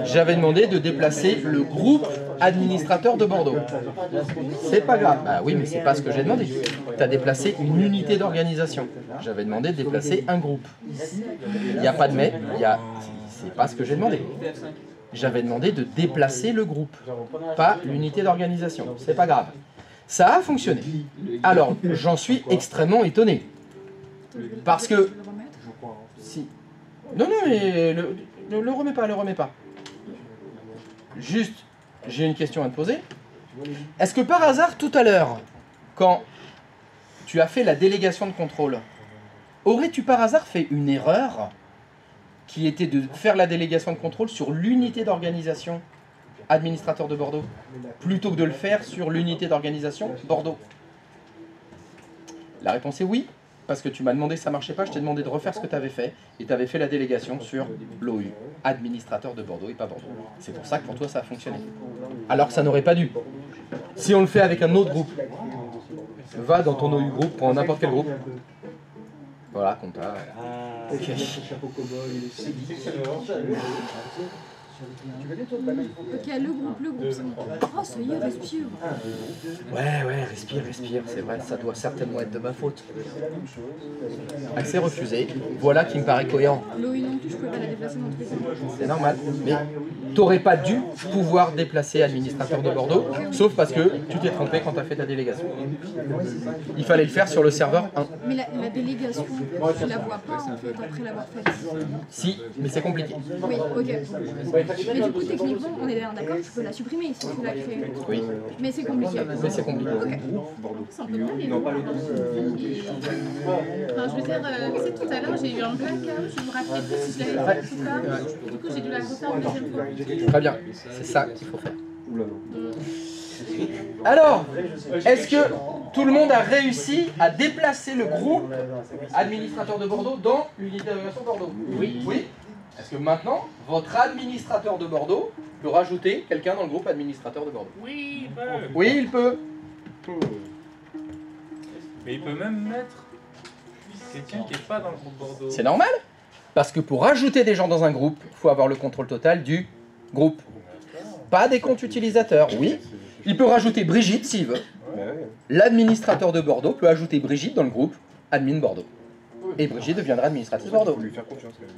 J'avais demandé de déplacer le groupe administrateur de Bordeaux. C'est pas grave. Bah oui, mais c'est pas ce que j'ai demandé. Tu as déplacé une unité d'organisation. J'avais demandé de déplacer un groupe. Il n'y a pas de mais. C'est pas ce que j'ai demandé. J'avais demandé de déplacer le groupe, pas l'unité d'organisation. C'est pas grave. Ça a fonctionné. Alors, j'en suis extrêmement étonné. Parce que... Si. Non, mais le remets pas. Juste, j'ai une question à te poser. Est-ce que par hasard, tout à l'heure, quand tu as fait la délégation de contrôle, aurais-tu par hasard fait une erreur qui était de faire la délégation de contrôle sur l'unité d'organisation administrateur de Bordeaux, plutôt que de le faire sur l'unité d'organisation Bordeaux? La réponse est oui, parce que tu m'as demandé si ça marchait pas, je t'ai demandé de refaire ce que tu avais fait, et tu avais fait la délégation sur l'OU, administrateur de Bordeaux et pas Bordeaux. C'est pour ça que pour toi ça a fonctionné. Alors que ça n'aurait pas dû. Si on le fait avec un autre groupe, va dans ton OU groupe, prends n'importe quel groupe. Voilà, compta. Ok. Ok, le groupe, c'est bon. Oh, ça y est, respire. Ouais, respire, c'est vrai, ça doit certainement être de ma faute. Accès refusé, voilà qui me paraît cohérent. L'OI non plus, je pouvais pas la déplacer dans tous les cas. C'est normal, mais t'aurais pas dû pouvoir déplacer administrateur de Bordeaux, sauf parce que tu t'es trompé quand t'as fait ta délégation. Il fallait le faire sur le serveur 1. Mais la délégation, tu la vois pas en fait après l'avoir faite. Si, mais c'est compliqué. Oui, ok. Mais du coup, techniquement, on est bien d'accord, tu peux la supprimer si tu l'as créée. Oui, Mais c'est compliqué. mais c'est compliqué. C'est un peu mal, les enfin, je veux dire, tu sais, tout à l'heure, j'ai eu un blackout, je me rappelais plus si je l'avais fait ou pas. Du coup, j'ai dû la refaire une deuxième fois. Très bien, c'est ça qu'il faut faire. Alors, est-ce que tout le monde a réussi à déplacer le groupe administrateur de Bordeaux dans l'unité d'organisation Bordeaux? Oui. Oui. Est-ce que maintenant, votre administrateur de Bordeaux peut rajouter quelqu'un dans le groupe administrateur de Bordeaux? Oui, il peut. Oui, il peut. Mais il peut même mettre quelqu'un qui n'est pas dans le groupe Bordeaux. C'est normal, parce que pour rajouter des gens dans un groupe, il faut avoir le contrôle total du groupe. Pas des comptes utilisateurs, oui. Il peut rajouter Brigitte s'il veut. L'administrateur de Bordeaux peut ajouter Brigitte dans le groupe admin Bordeaux. Et Brigitte deviendra administratrice Bordeaux. Lui faire confiance quand même.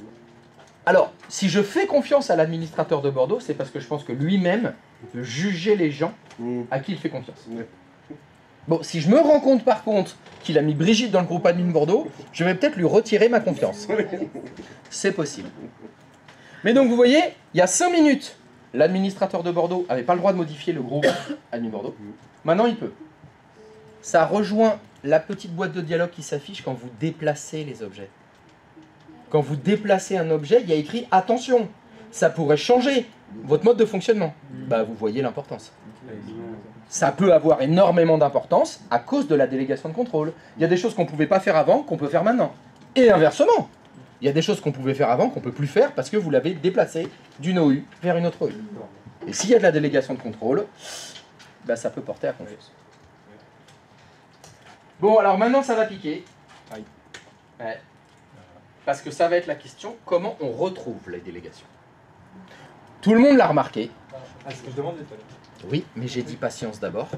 Alors, si je fais confiance à l'administrateur de Bordeaux, c'est parce que je pense que lui-même peut juger les gens à qui il fait confiance. Bon, si je me rends compte par contre qu'il a mis Brigitte dans le groupe admin Bordeaux, je vais peut-être lui retirer ma confiance. C'est possible. Mais donc vous voyez, il y a 5 minutes, l'administrateur de Bordeaux n'avait pas le droit de modifier le groupe admin Bordeaux. Maintenant, il peut. Ça rejoint la petite boîte de dialogue qui s'affiche quand vous déplacez les objets. Quand vous déplacez un objet, il y a écrit « Attention, ça pourrait changer votre mode de fonctionnement ». Bah, vous voyez l'importance. Ça peut avoir énormément d'importance à cause de la délégation de contrôle. Il y a des choses qu'on ne pouvait pas faire avant, qu'on peut faire maintenant. Et inversement, il y a des choses qu'on pouvait faire avant, qu'on ne peut plus faire parce que vous l'avez déplacé d'une OU vers une autre OU. Et s'il y a de la délégation de contrôle, bah, ça peut porter à confusion. Bon, alors maintenant, ça va piquer. Ouais. Parce que ça va être la question, comment on retrouve les délégations? Tout le monde l'a remarqué. Ah, ce que je demandais tout à l'heure. Oui, mais j'ai dit patience d'abord.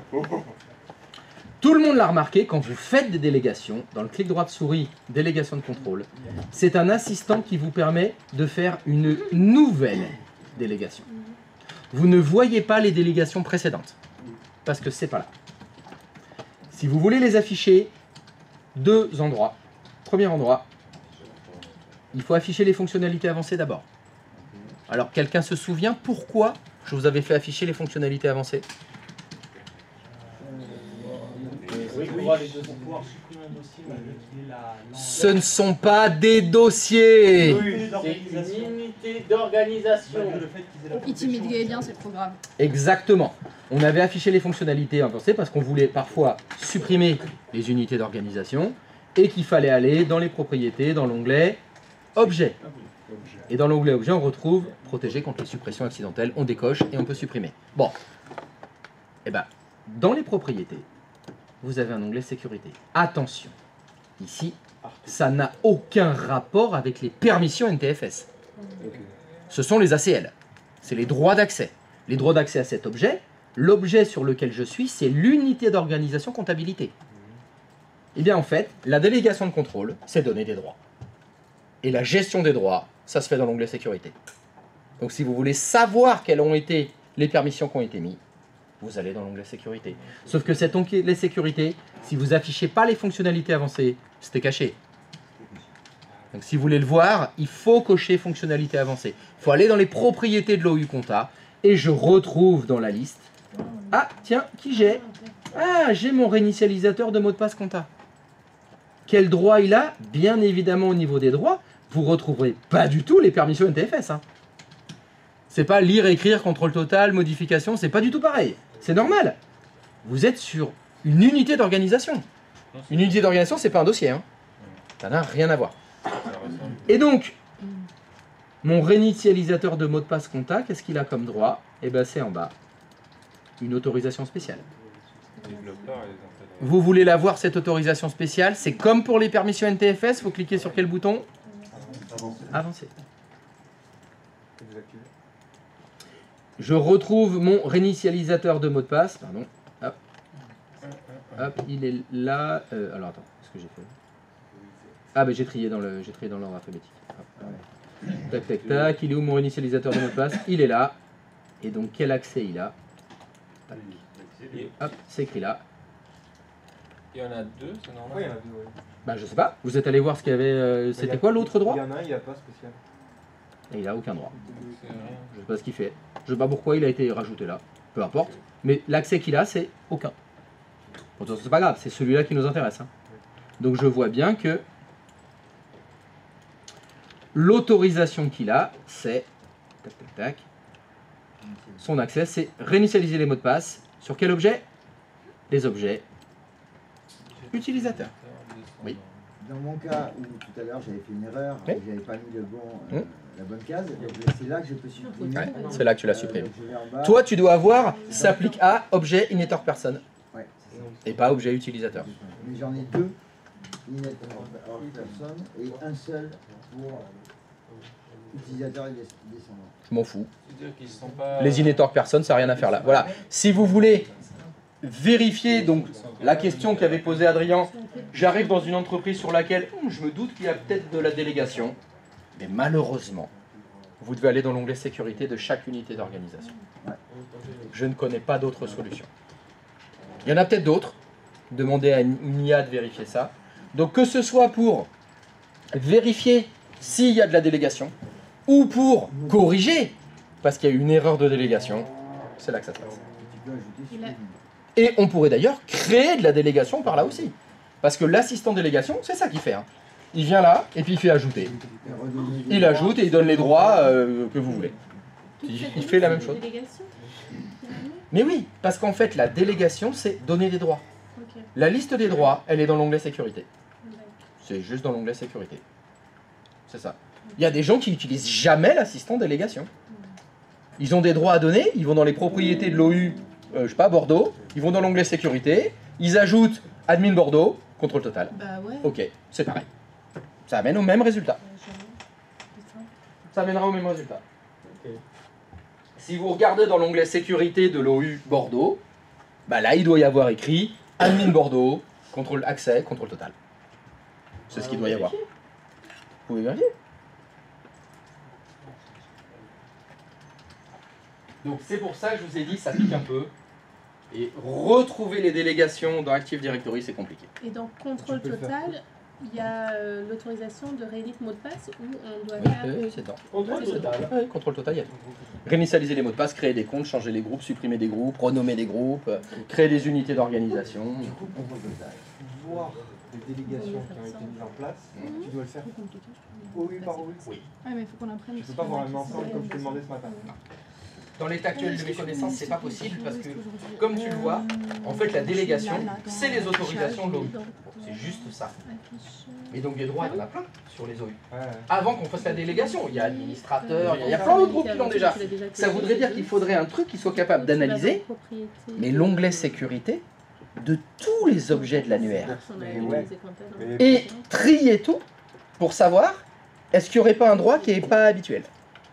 Tout le monde l'a remarqué, quand vous faites des délégations, dans le clic droit de souris, délégation de contrôle, c'est un assistant qui vous permet de faire une nouvelle délégation. Vous ne voyez pas les délégations précédentes, parce que c'est pas là. Si vous voulez les afficher, 2 endroits. Premier endroit, il faut afficher les fonctionnalités avancées d'abord. Alors, quelqu'un se souvient pourquoi je vous avais fait afficher les fonctionnalités avancées? Ce ne sont pas des dossiers. C'est une unité d'organisation. Il timide bien, c'est trop grave. Exactement. On avait affiché les fonctionnalités avancées parce qu'on voulait parfois supprimer les unités d'organisation et qu'il fallait aller dans les propriétés, dans l'onglet Objet. Et dans l'onglet Objet, on retrouve Protéger contre les suppressions accidentelles. On décoche et on peut supprimer. Bon. Eh bien, dans les propriétés, vous avez un onglet Sécurité. Attention, ici, ça n'a aucun rapport avec les permissions NTFS. Ce sont les ACL. C'est les droits d'accès. Les droits d'accès à cet objet, l'objet sur lequel je suis, c'est l'unité d'organisation comptabilité. Eh bien, en fait, la délégation de contrôle, c'est donner des droits. Et la gestion des droits, ça se fait dans l'onglet Sécurité. Donc, si vous voulez savoir quelles ont été les permissions qui ont été mises, vous allez dans l'onglet Sécurité. Sauf que cet onglet Sécurité, si vous n'affichez pas les fonctionnalités avancées, c'était caché. Donc, si vous voulez le voir, il faut cocher Fonctionnalités avancées. Il faut aller dans les propriétés de l'OU Compta, et je retrouve dans la liste... Ah, tiens, qui j'ai? Ah, j'ai mon réinitialisateur de mot de passe Compta. Quel droit il a? Bien évidemment, au niveau des droits, vous ne retrouverez pas du tout les permissions NTFS. Hein. C'est pas lire, écrire, contrôle total, modification, c'est pas du tout pareil. C'est normal. Vous êtes sur une unité d'organisation. Une unité d'organisation, c'est pas un dossier. Hein. Ça n'a rien à voir. Et donc, mon réinitialisateur de mot de passe Compta, qu'est-ce qu'il a comme droit? Eh bien, c'est en bas. une autorisation spéciale. Les développeurs et les intégrateurs. Vous voulez la voir, cette autorisation spéciale? C'est comme pour les permissions NTFS, il faut cliquer sur quel bouton? Avancer. Désactiver. Je retrouve mon réinitialisateur de mot de passe. Pardon. Hop. Hop, il est là. Alors attends, qu'est-ce que j'ai fait? Ah ben j'ai trié dans l'ordre alphabétique. Hop. Tac tac tac, il est où mon réinitialisateur de mot de passe? Il est là. Et donc quel accès il a? Tac. Hop, c'est écrit là. Il y en a deux, c'est normal. Oui, il y en a deux, oui. Bah je sais pas, vous êtes allé voir ce qu'il y avait. C'était quoi l'autre droit? Il y en a un, il n'y a pas spécial. Et il a aucun droit. C'est rien. Je sais pas ce qu'il fait. Je sais pas pourquoi il a été rajouté là. Peu importe. Mais l'accès qu'il a, c'est aucun. Pourtant, c'est pas grave, c'est celui-là qui nous intéresse. Hein. Donc je vois bien que l'autorisation qu'il a, c'est tac tac tac. Son accès, c'est réinitialiser les mots de passe. Sur quel objet? Les objets utilisateurs. Oui. Dans mon cas où tout à l'heure j'avais fait une erreur, Oui. et j'avais pas mis le bon, la bonne case, donc c'est là que je peux supprimer. Ouais, c'est là que tu l'as supprimé. Donc je vais en bas. Toi, tu dois avoir s'applique à objet init hors personne Ouais, c'est ça. et pas objet utilisateur. Mais j'en ai deux, init hors personne, et un seul pour utilisateur et descendant. Je m'en fous. C'est-à-dire qu'ils sont pas. Les init hors personne, ça n'a rien à faire là. Voilà. Si vous voulez vérifier donc la question qu'avait posée Adrien, j'arrive dans une entreprise sur laquelle je me doute qu'il y a peut-être de la délégation, mais malheureusement, vous devez aller dans l'onglet sécurité de chaque unité d'organisation. Je ne connais pas d'autre solution. Il y en a peut-être d'autres. Demandez à une IA de vérifier ça. Donc que ce soit pour vérifier s'il y a de la délégation ou pour corriger parce qu'il y a eu une erreur de délégation, c'est là que ça se passe. Tu peux ajouter supprimer. Et on pourrait d'ailleurs créer de la délégation par là aussi. Parce que l'assistant délégation, c'est ça qu'il fait. Hein. Il vient là et puis il fait ajouter. Et redonner des Il droits. ajoute et il donne les droits que vous voulez. Il fait la même chose. Délégation. Mais oui, parce qu'en fait, la délégation, c'est donner des droits. Ok. La liste des droits, elle est dans l'onglet sécurité. C'est juste dans l'onglet sécurité. C'est ça. Il y a des gens qui n'utilisent jamais l'assistant délégation. Ils ont des droits à donner, ils vont dans les propriétés de l'OU, je sais pas, Bordeaux, ils vont dans l'onglet sécurité, ils ajoutent admin Bordeaux, contrôle total. Bah ouais. Ok, c'est pareil. Ça amène au même résultat. Ça amènera au même résultat. Si vous regardez dans l'onglet sécurité de l'OU Bordeaux, bah là il doit y avoir écrit admin Bordeaux, contrôle accès, contrôle total. C'est ce qu'il doit y avoir. Vous pouvez vérifier. Donc c'est pour ça que je vous ai dit, ça pique un peu. Et retrouver les délégations dans Active Directory, c'est compliqué. Et dans contrôle Tu peux le faire. total, il y a l'autorisation de rééditer mot de passe où on doit Oui, faire. c'est temps. Contrôle total. Oui, contrôle total, il y a tout. Réinitialiser les mots de passe, créer des comptes, changer les groupes, supprimer des groupes, renommer des groupes, créer des unités d'organisation. Du coup, contrôle total. Voir les délégations qui ont été mises en place, tu dois le faire OU par OU. Oui. Ouais, mais il faut qu'on apprenne. Tu peux pas voir un ensemble comme je t'ai demandé ce matin. Dans l'état actuel de mes connaissances, c'est pas possible parce que, comme tu le vois, en fait, la délégation, c'est les autorisations de l'OU. C'est juste ça. Mais donc des droits, il y en a plein sur les OU. Ouais. Avant qu'on fasse la délégation, il y a administrateur, il y a plein d'autres groupes qui l'ont déjà. Ça voudrait dire qu'il faudrait un truc qui soit capable d'analyser, mais l'onglet sécurité, de tous les objets de l'annuaire. Et trier tout pour savoir est-ce qu'il n'y aurait pas un droit qui n'est pas habituel.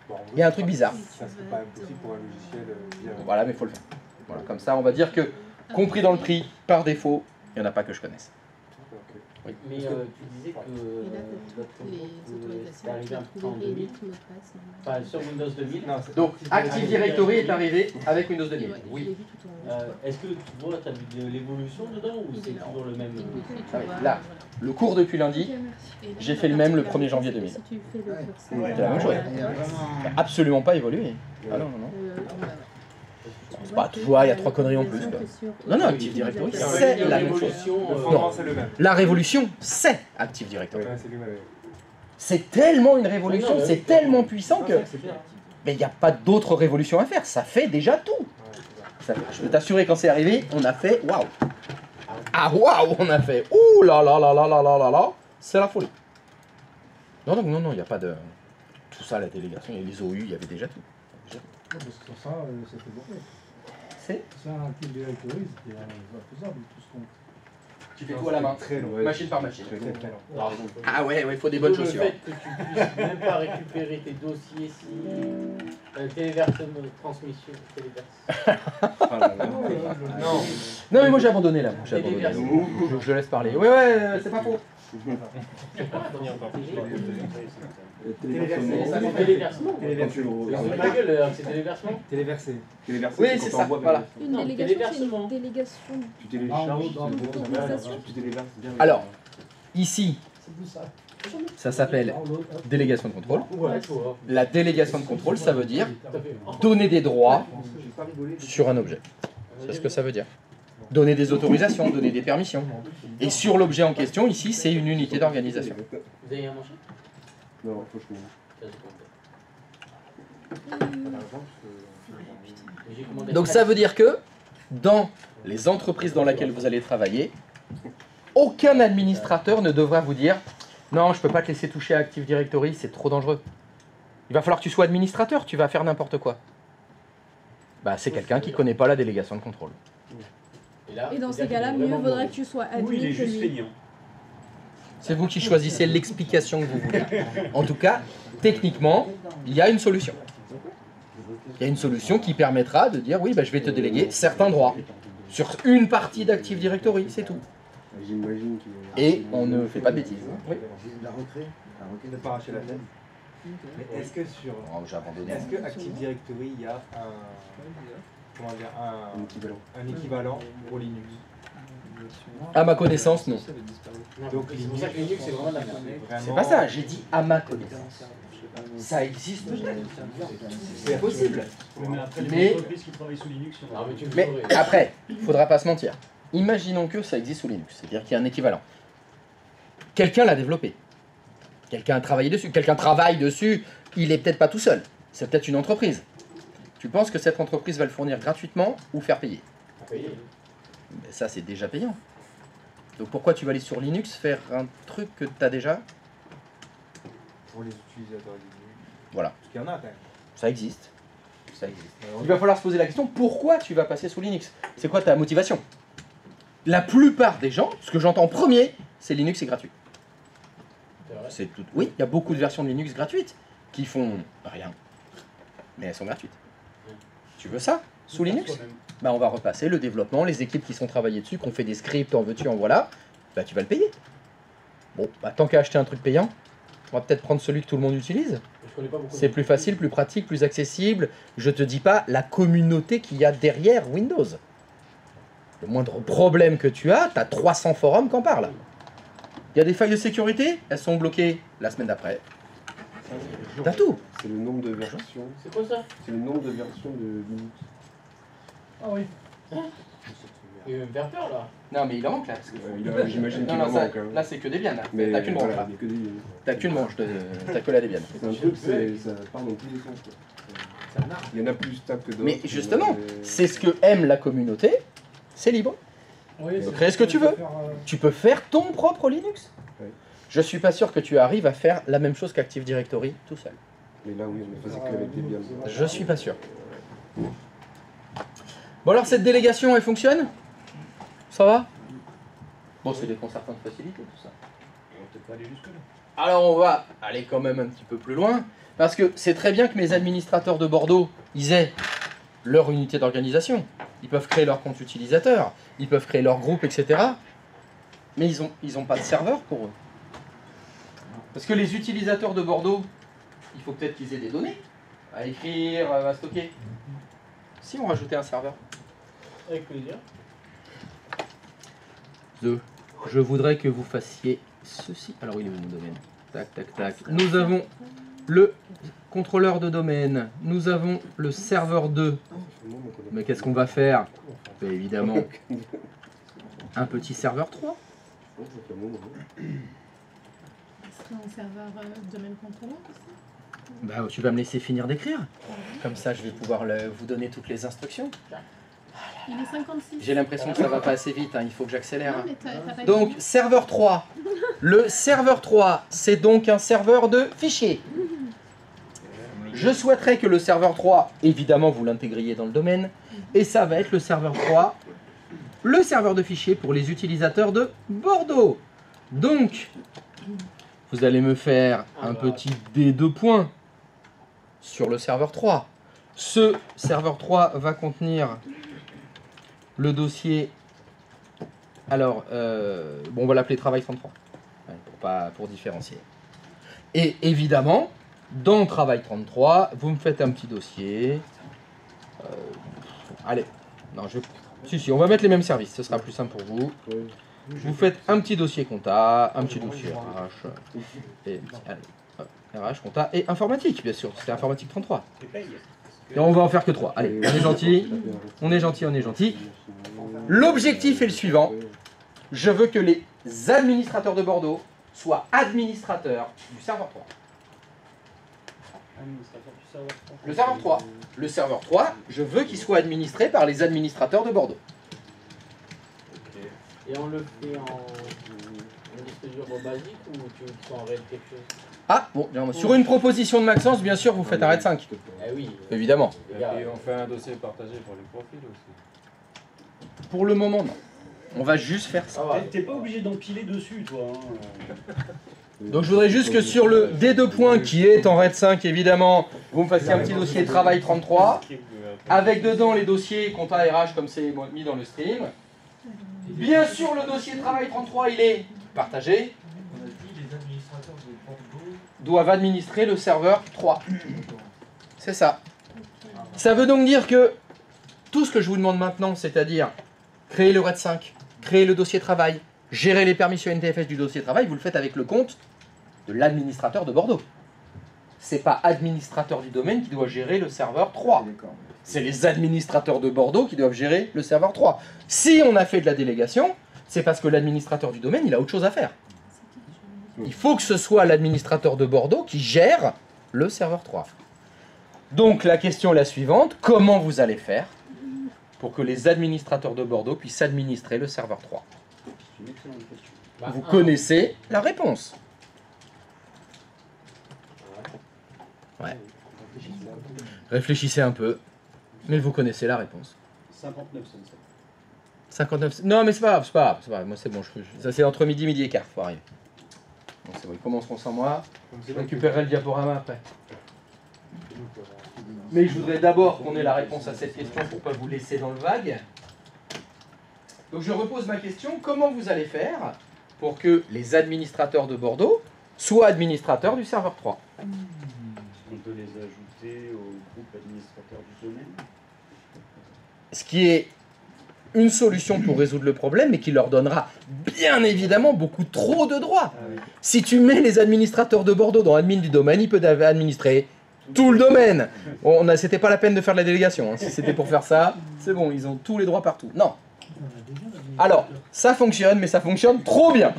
Bon, Il y a un truc bizarre. Ça serait pas impossible pour un logiciel. Voilà, mais il faut le faire. Voilà, comme ça, on va dire que, compris dans le prix, par défaut, il n'y en a pas que je connaisse. Mais tu disais que c'était arrivé en 2000, enfin sur Windows 2000. Non, Donc, Active Directory est arrivé avec Windows 2000. Oui. Est-ce que tu vois, tu as vu de l'évolution dedans ou c'est toujours le même? Ah oui, là, le cours depuis lundi, j'ai fait le même le 1er janvier 2000. C'est la même chose. Il y a vraiment Absolument pas évolué. Ah non, non, non. C'est pas, tu vois, il y a 3 conneries en plus. Quoi. Non, non, Active Directory, c'est la même chose. L'évolution, Le fondement, c'est le même. La révolution, c'est Active Directory. Ouais, c'est le même. C'est tellement une révolution, Ouais, ouais, c'est tellement puissant que... c'est bien. Mais il n'y a pas d'autre révolution à faire, ça fait déjà tout. Je peux t'assurer, quand c'est arrivé, on a fait waouh. Ah waouh, on a fait ouh là là là là là là là là, c'est la folie. Non, non, non, non, il n'y a pas de... Tout ça, la délégation, il y a les OU, il y avait déjà tout. Parce que sur ça, ça fait beaucoup. C'est C'est un Active Directory, c'était faisable tout ce qu'on. Tu fais tout à la main, Très long. machine par machine. Très long. T'as raison. Ah ouais, il faut des bonnes D'où chaussures. Le fait que tu puisses même pas récupérer tes dossiers si téléversement, transmission, téléverse. Ah là là. Non. Non mais moi j'ai abandonné là. J'ai abandonné. Téléverse. Je laisse parler. Ouais, c'est pas faux. Ça fait téléversement. C'est ma gueule, c'est téléversement. Téléversé. Téléversé, Oui, quand c'est on ça, envoie voilà. Une Non, délégation, c'est téléversement. une délégation. Tu télécharges, Autorisation. tu téléverses. Alors, ici, ça s'appelle délégation de contrôle. Ouais, tu vois. La délégation de contrôle, ça veut dire donner des droits sur un objet. C'est ce que ça veut dire. Donner des autorisations, donner des permissions. Et sur l'objet en question, ici, c'est une unité d'organisation. Vous avez rien mangé? Non, faut que je J'ai commandé. Donc ça veut dire que dans les entreprises dans lesquelles vous allez travailler, aucun administrateur ne devra vous dire « Non, je ne peux pas te laisser toucher à Active Directory, c'est trop dangereux. Il va falloir que tu sois administrateur, tu vas faire n'importe quoi. » Bah, c'est quelqu'un qui ne connaît pas la délégation de contrôle. là, Et dans ces cas-là, mieux vaudrait que tu sois admin que lui. C'est vous qui choisissez l'explication que vous voulez. En tout cas, techniquement, il y a une solution. Il y a une solution qui permettra de dire « Oui, bah, je vais te déléguer certains droits sur une partie d'Active Directory, c'est tout. » J'imagine qu'il Et on ne fait pas de bêtises. Oui. La retrait. Ne pas arracher la tête. Mais est-ce que sur. Oh, j'ai abandonné. Est-ce que Active Directory, il y a un. Comment dire, un équivalent pour Linux? À ma connaissance, non. Donc c'est pour ça que Linux c'est vraiment de la merde. C'est pas ça, j'ai dit à ma connaissance. Ça existe peut-être. C'est possible. Mais, Ah, mais tu me mais saurais. après, il ne faudra pas se mentir. Imaginons que ça existe sous Linux, c'est-à-dire qu'il y a un équivalent. Quelqu'un l'a développé. Quelqu'un a travaillé dessus. Quelqu'un travaille dessus. Il n'est peut-être pas tout seul. C'est peut-être une entreprise. Tu penses que cette entreprise va le fournir gratuitement ou faire payer? Payer. Mais ça, c'est déjà payant. Donc pourquoi tu vas aller sur Linux faire un truc que tu as déjà? Pour les utilisateurs Linux. Voilà. Parce qu'il y en a quand même. Ça existe. Ça existe. Il va falloir se poser la question, pourquoi tu vas passer sous Linux? C'est quoi ta motivation? La plupart des gens, ce que j'entends en premier, c'est Linux est gratuit. C'est vrai. C'est tout. Oui, il y a beaucoup de versions de Linux gratuites qui font rien. Mais elles sont gratuites. Tu veux ça sous Linux? Bah, on va repasser le développement, les équipes qui sont travaillées dessus, qui ont fait des scripts, en veux-tu, en voilà. Bah, tu vas le payer. Bon, bah, tant qu'à acheter un truc payant, on va peut-être prendre celui que tout le monde utilise. Je connais pas beaucoup. C'est plus facile, plus pratique, plus accessible. Je te dis pas la communauté qu'il y a derrière Windows. Le moindre problème que tu as 300 forums qui en parlent. Il y a des failles de sécurité, elles sont bloquées la semaine d'après. T'as tout. c'est le nombre de versions. C'est quoi ça? C'est le nombre de versions de Linux. Ah oui. Il va me faire peur là. Non mais il en manque là. J'imagine qu'il Non, en ça- manque. Hein. là c'est que Debian. Là. Mais T'as qu'une branche voilà, là. il y a que des. T'as qu'une branche, t'as que la Debian. C'est un truc, ça part dans tous les sens. Quoi. Il y en a plus stable que d'autres. Mais justement, c'est ce que aime la communauté, c'est libre. Oui, Donc, crée ce que tu veux. Tu peux faire ton propre Linux. Oui. Je suis pas sûr que tu arrives à faire la même chose qu'Active Directory tout seul. Mais là, oui, on ne faisait qu'avec des biens. Je suis pas sûr. Bon alors cette délégation, elle fonctionne? Ça va? Bon, c'est des concertants de facilité tout ça. Alors on va aller quand même un petit peu plus loin, parce que c'est très bien que mes administrateurs de Bordeaux, ils aient leur unité d'organisation. Ils peuvent créer leur compte utilisateur, ils peuvent créer leur groupe, etc. Mais ils ont pas de serveur pour eux. Parce que les utilisateurs de Bordeaux, il faut peut-être qu'ils aient des données à écrire, à stocker. Si on rajoutait un serveur. Avec plaisir. Je voudrais que vous fassiez ceci. Alors il est où mon domaine? Tac, tac, tac. Nous avons le contrôleur de domaine. Nous avons le serveur 2. Mais qu'est-ce qu'on va faire? Ben, évidemment, un petit serveur 3. Est-ce qu'un serveur domaine contrôleur aussi? Bah, tu vas me laisser finir d'écrire. Comme ça, je vais pouvoir vous donner toutes les instructions. Il est 56. J'ai l'impression que ça va pas assez vite, hein. Il faut que j'accélère. Non, mais t'as pas Donc, dit. serveur 3. Le serveur 3, c'est donc un serveur de fichiers. Je souhaiterais que le serveur 3, évidemment, vous l'intégriez dans le domaine, et ça va être le serveur 3, le serveur de fichiers pour les utilisateurs de Bordeaux. Donc, vous allez me faire un petit D2 points sur le serveur 3. Ce serveur 3 va contenir le dossier, alors, bon, on va l'appeler travail 33, pour différencier. Et évidemment, dans travail 33, vous me faites un petit dossier. Allez, non, si, on va mettre les mêmes services, ce sera plus simple pour vous. Vous faites un petit dossier compta, un petit dossier RH, et, allez, hop, RH, compta, et informatique, bien sûr, c'est informatique 33. Et on va en faire que 3. Allez, on est gentil, on est gentil, on est gentil. L'objectif est le suivant. Je veux que les administrateurs de Bordeaux soient administrateurs du serveur 3. Le serveur 3. Le serveur 3, je veux qu'il soit administré par les administrateurs de Bordeaux. Et on le fait en disque basique ou tu veux qu'ils soient en RAID quelque chose? Ah, bon, bien, sur une proposition de Maxence, bien sûr, vous faites un RAID 5. Eh oui. Évidemment. Et on fait un dossier partagé pour les profils aussi. Pour le moment, non. On va juste faire ça. T'es pas obligé d'empiler dessus, toi. Donc je voudrais juste que sur le D2 points qui est en RAID 5, évidemment, vous me fassiez un petit dossier travail 33, avec dedans les dossiers compta RH comme c'est mis dans le stream. Bien sûr, le dossier travail 33, il est partagé. On a dit les administrateurs de Bordeaux Doivent administrer le serveur 3. C'est ça. Ça veut donc dire que tout ce que je vous demande maintenant, c'est-à-dire créer le RAID 5, créer le dossier travail, gérer les permissions NTFS du dossier travail, vous le faites avec le compte de l'administrateur de Bordeaux. C'est pas administrateur du domaine qui doit gérer le serveur 3. C'est les administrateurs de Bordeaux qui doivent gérer le serveur 3. Si on a fait de la délégation, c'est parce que l'administrateur du domaine, il a autre chose à faire. Il faut que ce soit l'administrateur de Bordeaux qui gère le serveur 3. Donc la question est la suivante, comment vous allez faire pour que les administrateurs de Bordeaux puissent administrer le serveur 3? Vous connaissez la réponse. Ouais. Réfléchissez un peu, mais vous connaissez la réponse. 59 cents. 59. Non, mais c'est pas grave. Moi, c'est bon. Ça, c'est entre midi et quart. Faut arriver. Bon, c'est bon. Ils commenceront sans moi. Je récupérerai le diaporama après. Mais je voudrais d'abord qu'on ait la réponse à cette question pour ne pas vous laisser dans le vague. Donc, je repose ma question. Comment vous allez faire pour que les administrateurs de Bordeaux soient administrateurs du serveur 3? On peut les ajouter au groupe administrateur du domaine. Ce qui est une solution pour résoudre le problème, mais qui leur donnera bien évidemment beaucoup trop de droits. Si tu mets les administrateurs de Bordeaux dans admin du domaine, ils peuvent administrer tout le domaine. Bon, c'était pas la peine de faire de la délégation. Hein. Si c'était pour faire ça, c'est bon, ils ont tous les droits partout. Non. Alors, ça fonctionne, mais ça fonctionne trop bien.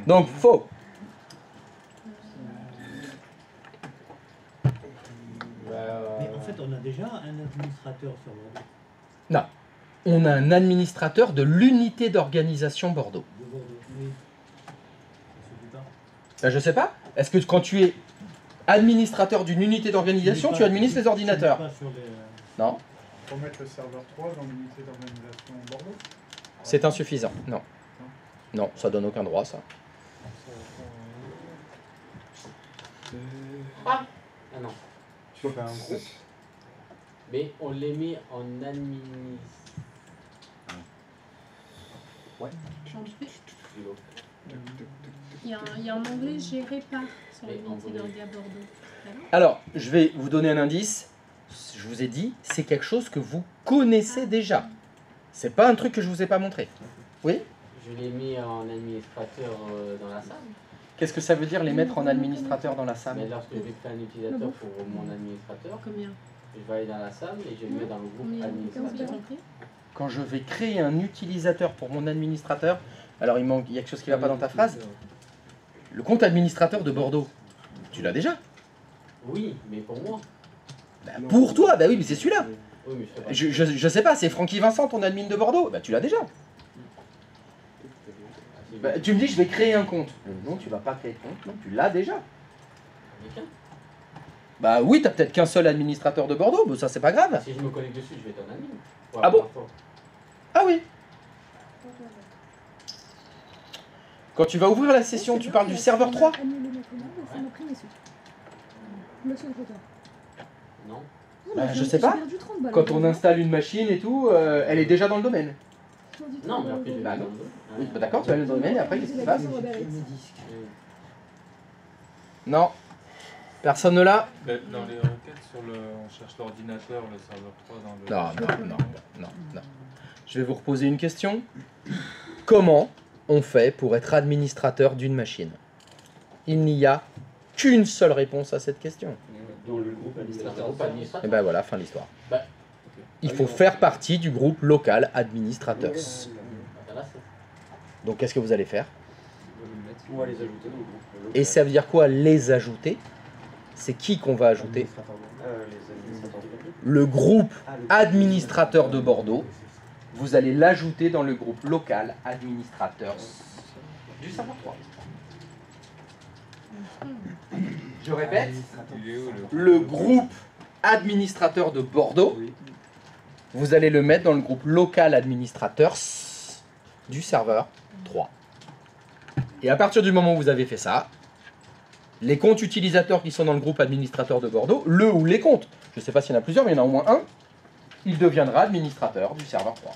Donc, faux. Mais en fait, on a déjà un administrateur sur Bordeaux. Non. On a un administrateur de l'unité d'organisation Bordeaux. De Bordeaux, oui. Ben, je sais pas. Est-ce que quand tu es administrateur d'une unité d'organisation, tu administres les ordinateurs? Non. Pour mettre le serveur 3 dans l'unité d'organisation Bordeaux? C'est insuffisant. Non. Non, ça donne aucun droit, ça. Ah non. Tu fais un groupe. Mais on les met en admin. Ouais. Il y a un onglet géré par sur l'unité d'ordi à Bordeaux. Alors, je vais vous donner un indice. Je vous ai dit, c'est quelque chose que vous connaissez déjà. C'est pas un truc que je vous ai pas montré. Oui? Je l'ai mis en administrateur dans la SAM. Qu'est-ce que ça veut dire les mettre en administrateur dans la SAM? Mais lorsque je vais créer un utilisateur pour mon administrateur, combien? Je vais aller dans la SAM et je le mets dans le groupe administrateur. Quand je vais créer un utilisateur pour mon administrateur, alors il y a quelque chose qui ne va pas dans ta phrase. Le compte administrateur de Bordeaux, tu l'as déjà? Oui, mais pour moi. Bah, pour toi, bah oui, mais c'est celui-là. Oui, mais Je sais pas, c'est Francky Vincent, ton admin de Bordeaux. Bah tu l'as déjà. Bah, tu me dis, je vais créer un compte. Non, tu vas pas créer de compte. Non, tu l'as déjà. Bah oui, t'as peut-être qu'un seul administrateur de Bordeaux, mais ça c'est pas grave. Si je me connecte dessus, je vais être un admin. Pour Ah la bon? première fois. Ah oui. Quand tu vas ouvrir la session, tu parles du serveur 3? Non. Bah, je sais pas. Quand on installe une machine et tout, elle est déjà dans le domaine. Non, mais après, je vais Bah être non. dans le Oui, domaine. bah d'accord, tu vas aller dans le domaine et après qu'est-ce qui se passe? Non. Personne ne l'a? Dans les requêtes, on cherche l'ordinateur, le serveur 3 dans le... Non. Je vais vous reposer une question. Comment on fait pour être administrateur d'une machine? Il n'y a qu'une seule réponse à cette question. Dans le groupe administrateur. Et ben voilà, fin de l'histoire. Bah, Il faut faire partie du groupe local administrateurs. Donc qu'est-ce que vous allez faire? On va les ajouter dans le groupe. Et ça veut dire quoi, les ajouter? C'est qui qu'on va ajouter? Les administrateurs du groupe. Le groupe administrateur de Bordeaux. Vous allez l'ajouter dans le groupe local administrateurs du serveur 3. Je répète, Il est où le groupe administrateur de Bordeaux, vous allez le mettre dans le groupe local administrateurs du serveur 3. Et à partir du moment où vous avez fait ça, les comptes utilisateurs qui sont dans le groupe administrateur de Bordeaux, le ou les comptes, je ne sais pas s'il y en a plusieurs, mais il y en a au moins un, il deviendra administrateur du serveur 3.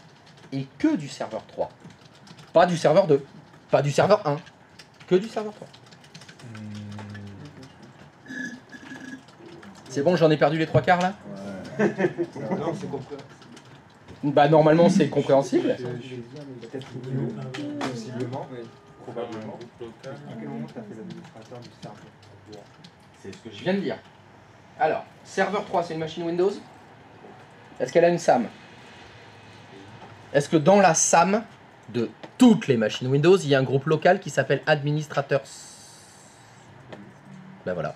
Et que du serveur 3. Pas du serveur 2, pas du serveur 1, que du serveur 3. C'est bon, j'en ai perdu les 3/4 là? Non, c'est compris. Bah normalement c'est compréhensible. Peut-être possiblement, mais probablement. Groupe local. À quel moment tu as fait l'administrateur du serveur? C'est ce que je viens de dire. Alors, serveur 3 c'est une machine Windows? Est-ce qu'elle a une SAM? Est-ce que dans la SAM de toutes les machines Windows, il y a un groupe local qui s'appelle administrateurs? Ben voilà.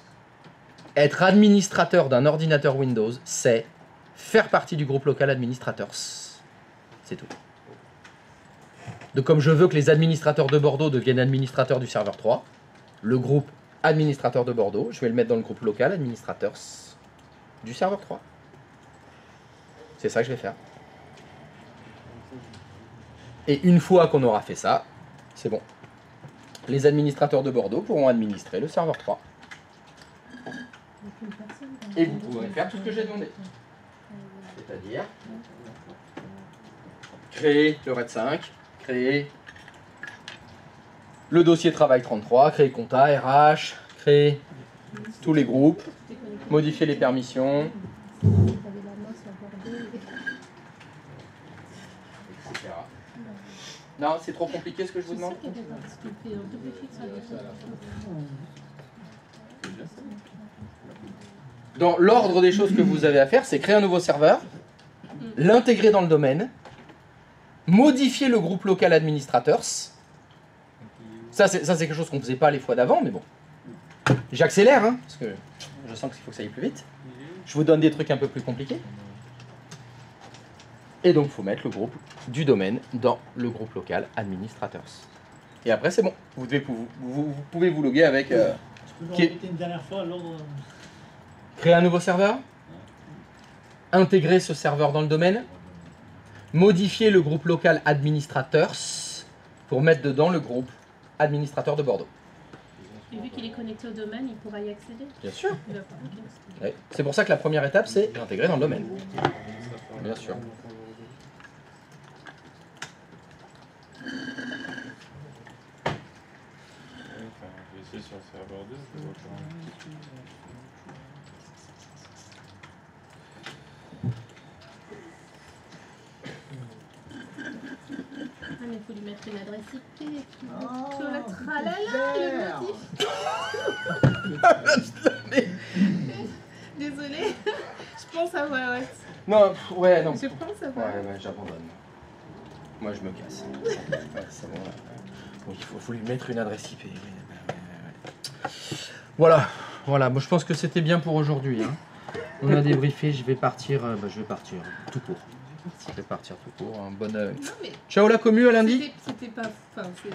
Être administrateur d'un ordinateur Windows, c'est faire partie du groupe local administrateurs. C'est tout. Donc comme je veux que les administrateurs de Bordeaux deviennent administrateurs du serveur 3, le groupe administrateur de Bordeaux, je vais le mettre dans le groupe local administrateurs du serveur 3. C'est ça que je vais faire. Et une fois qu'on aura fait ça, c'est bon. Les administrateurs de Bordeaux pourront administrer le serveur 3. Et vous pourrez faire tout ce que j'ai demandé. C'est-à-dire créer le RAID 5, créer le dossier travail 33, créer compta, RH, créer tous les groupes, modifier les permissions, etc. Non, c'est trop compliqué ce que je vous demande? Dans l'ordre des choses que vous avez à faire, c'est créer un nouveau serveur, l'intégrer dans le domaine, modifier le groupe local administrateurs. Ça c'est quelque chose qu'on ne faisait pas les fois d'avant, mais bon. J'accélère, hein, parce que je sens qu'il faut que ça aille plus vite. Je vous donne des trucs un peu plus compliqués. Et donc, il faut mettre le groupe du domaine dans le groupe local administrateurs. Et après, c'est bon. Vous pouvez vous loguer avec... Je peux le répéter une dernière fois l'ordre. Créer un nouveau serveur, intégrer ce serveur dans le domaine, modifier le groupe local administrateurs pour mettre dedans le groupe administrateur de Bordeaux. Et vu qu'il est connecté au domaine, il pourra y accéder? Bien sûr. D'accord, ok. Ouais. C'est pour ça que la première étape, c'est d'intégrer dans le domaine. Bien sûr. Je vais essayer sur le serveur 2, je vois pas. Ah, mais il faut lui mettre une adresse IP. Sur la tralala, le motif. Désolée, je pense avoir... Ouais. Non, ouais, non. Je pense avoir... Ouais, j'abandonne. Moi, je me casse. Ouais, c'est bon, là. Oui, il faut lui mettre une adresse IP. Voilà, bon, je pense que c'était bien pour aujourd'hui. Hein. On a débriefé, je vais partir tout court. Je vais partir tout court. Bonne... Non, mais Ciao la commu, à lundi. c'était pas... Enfin, c'est...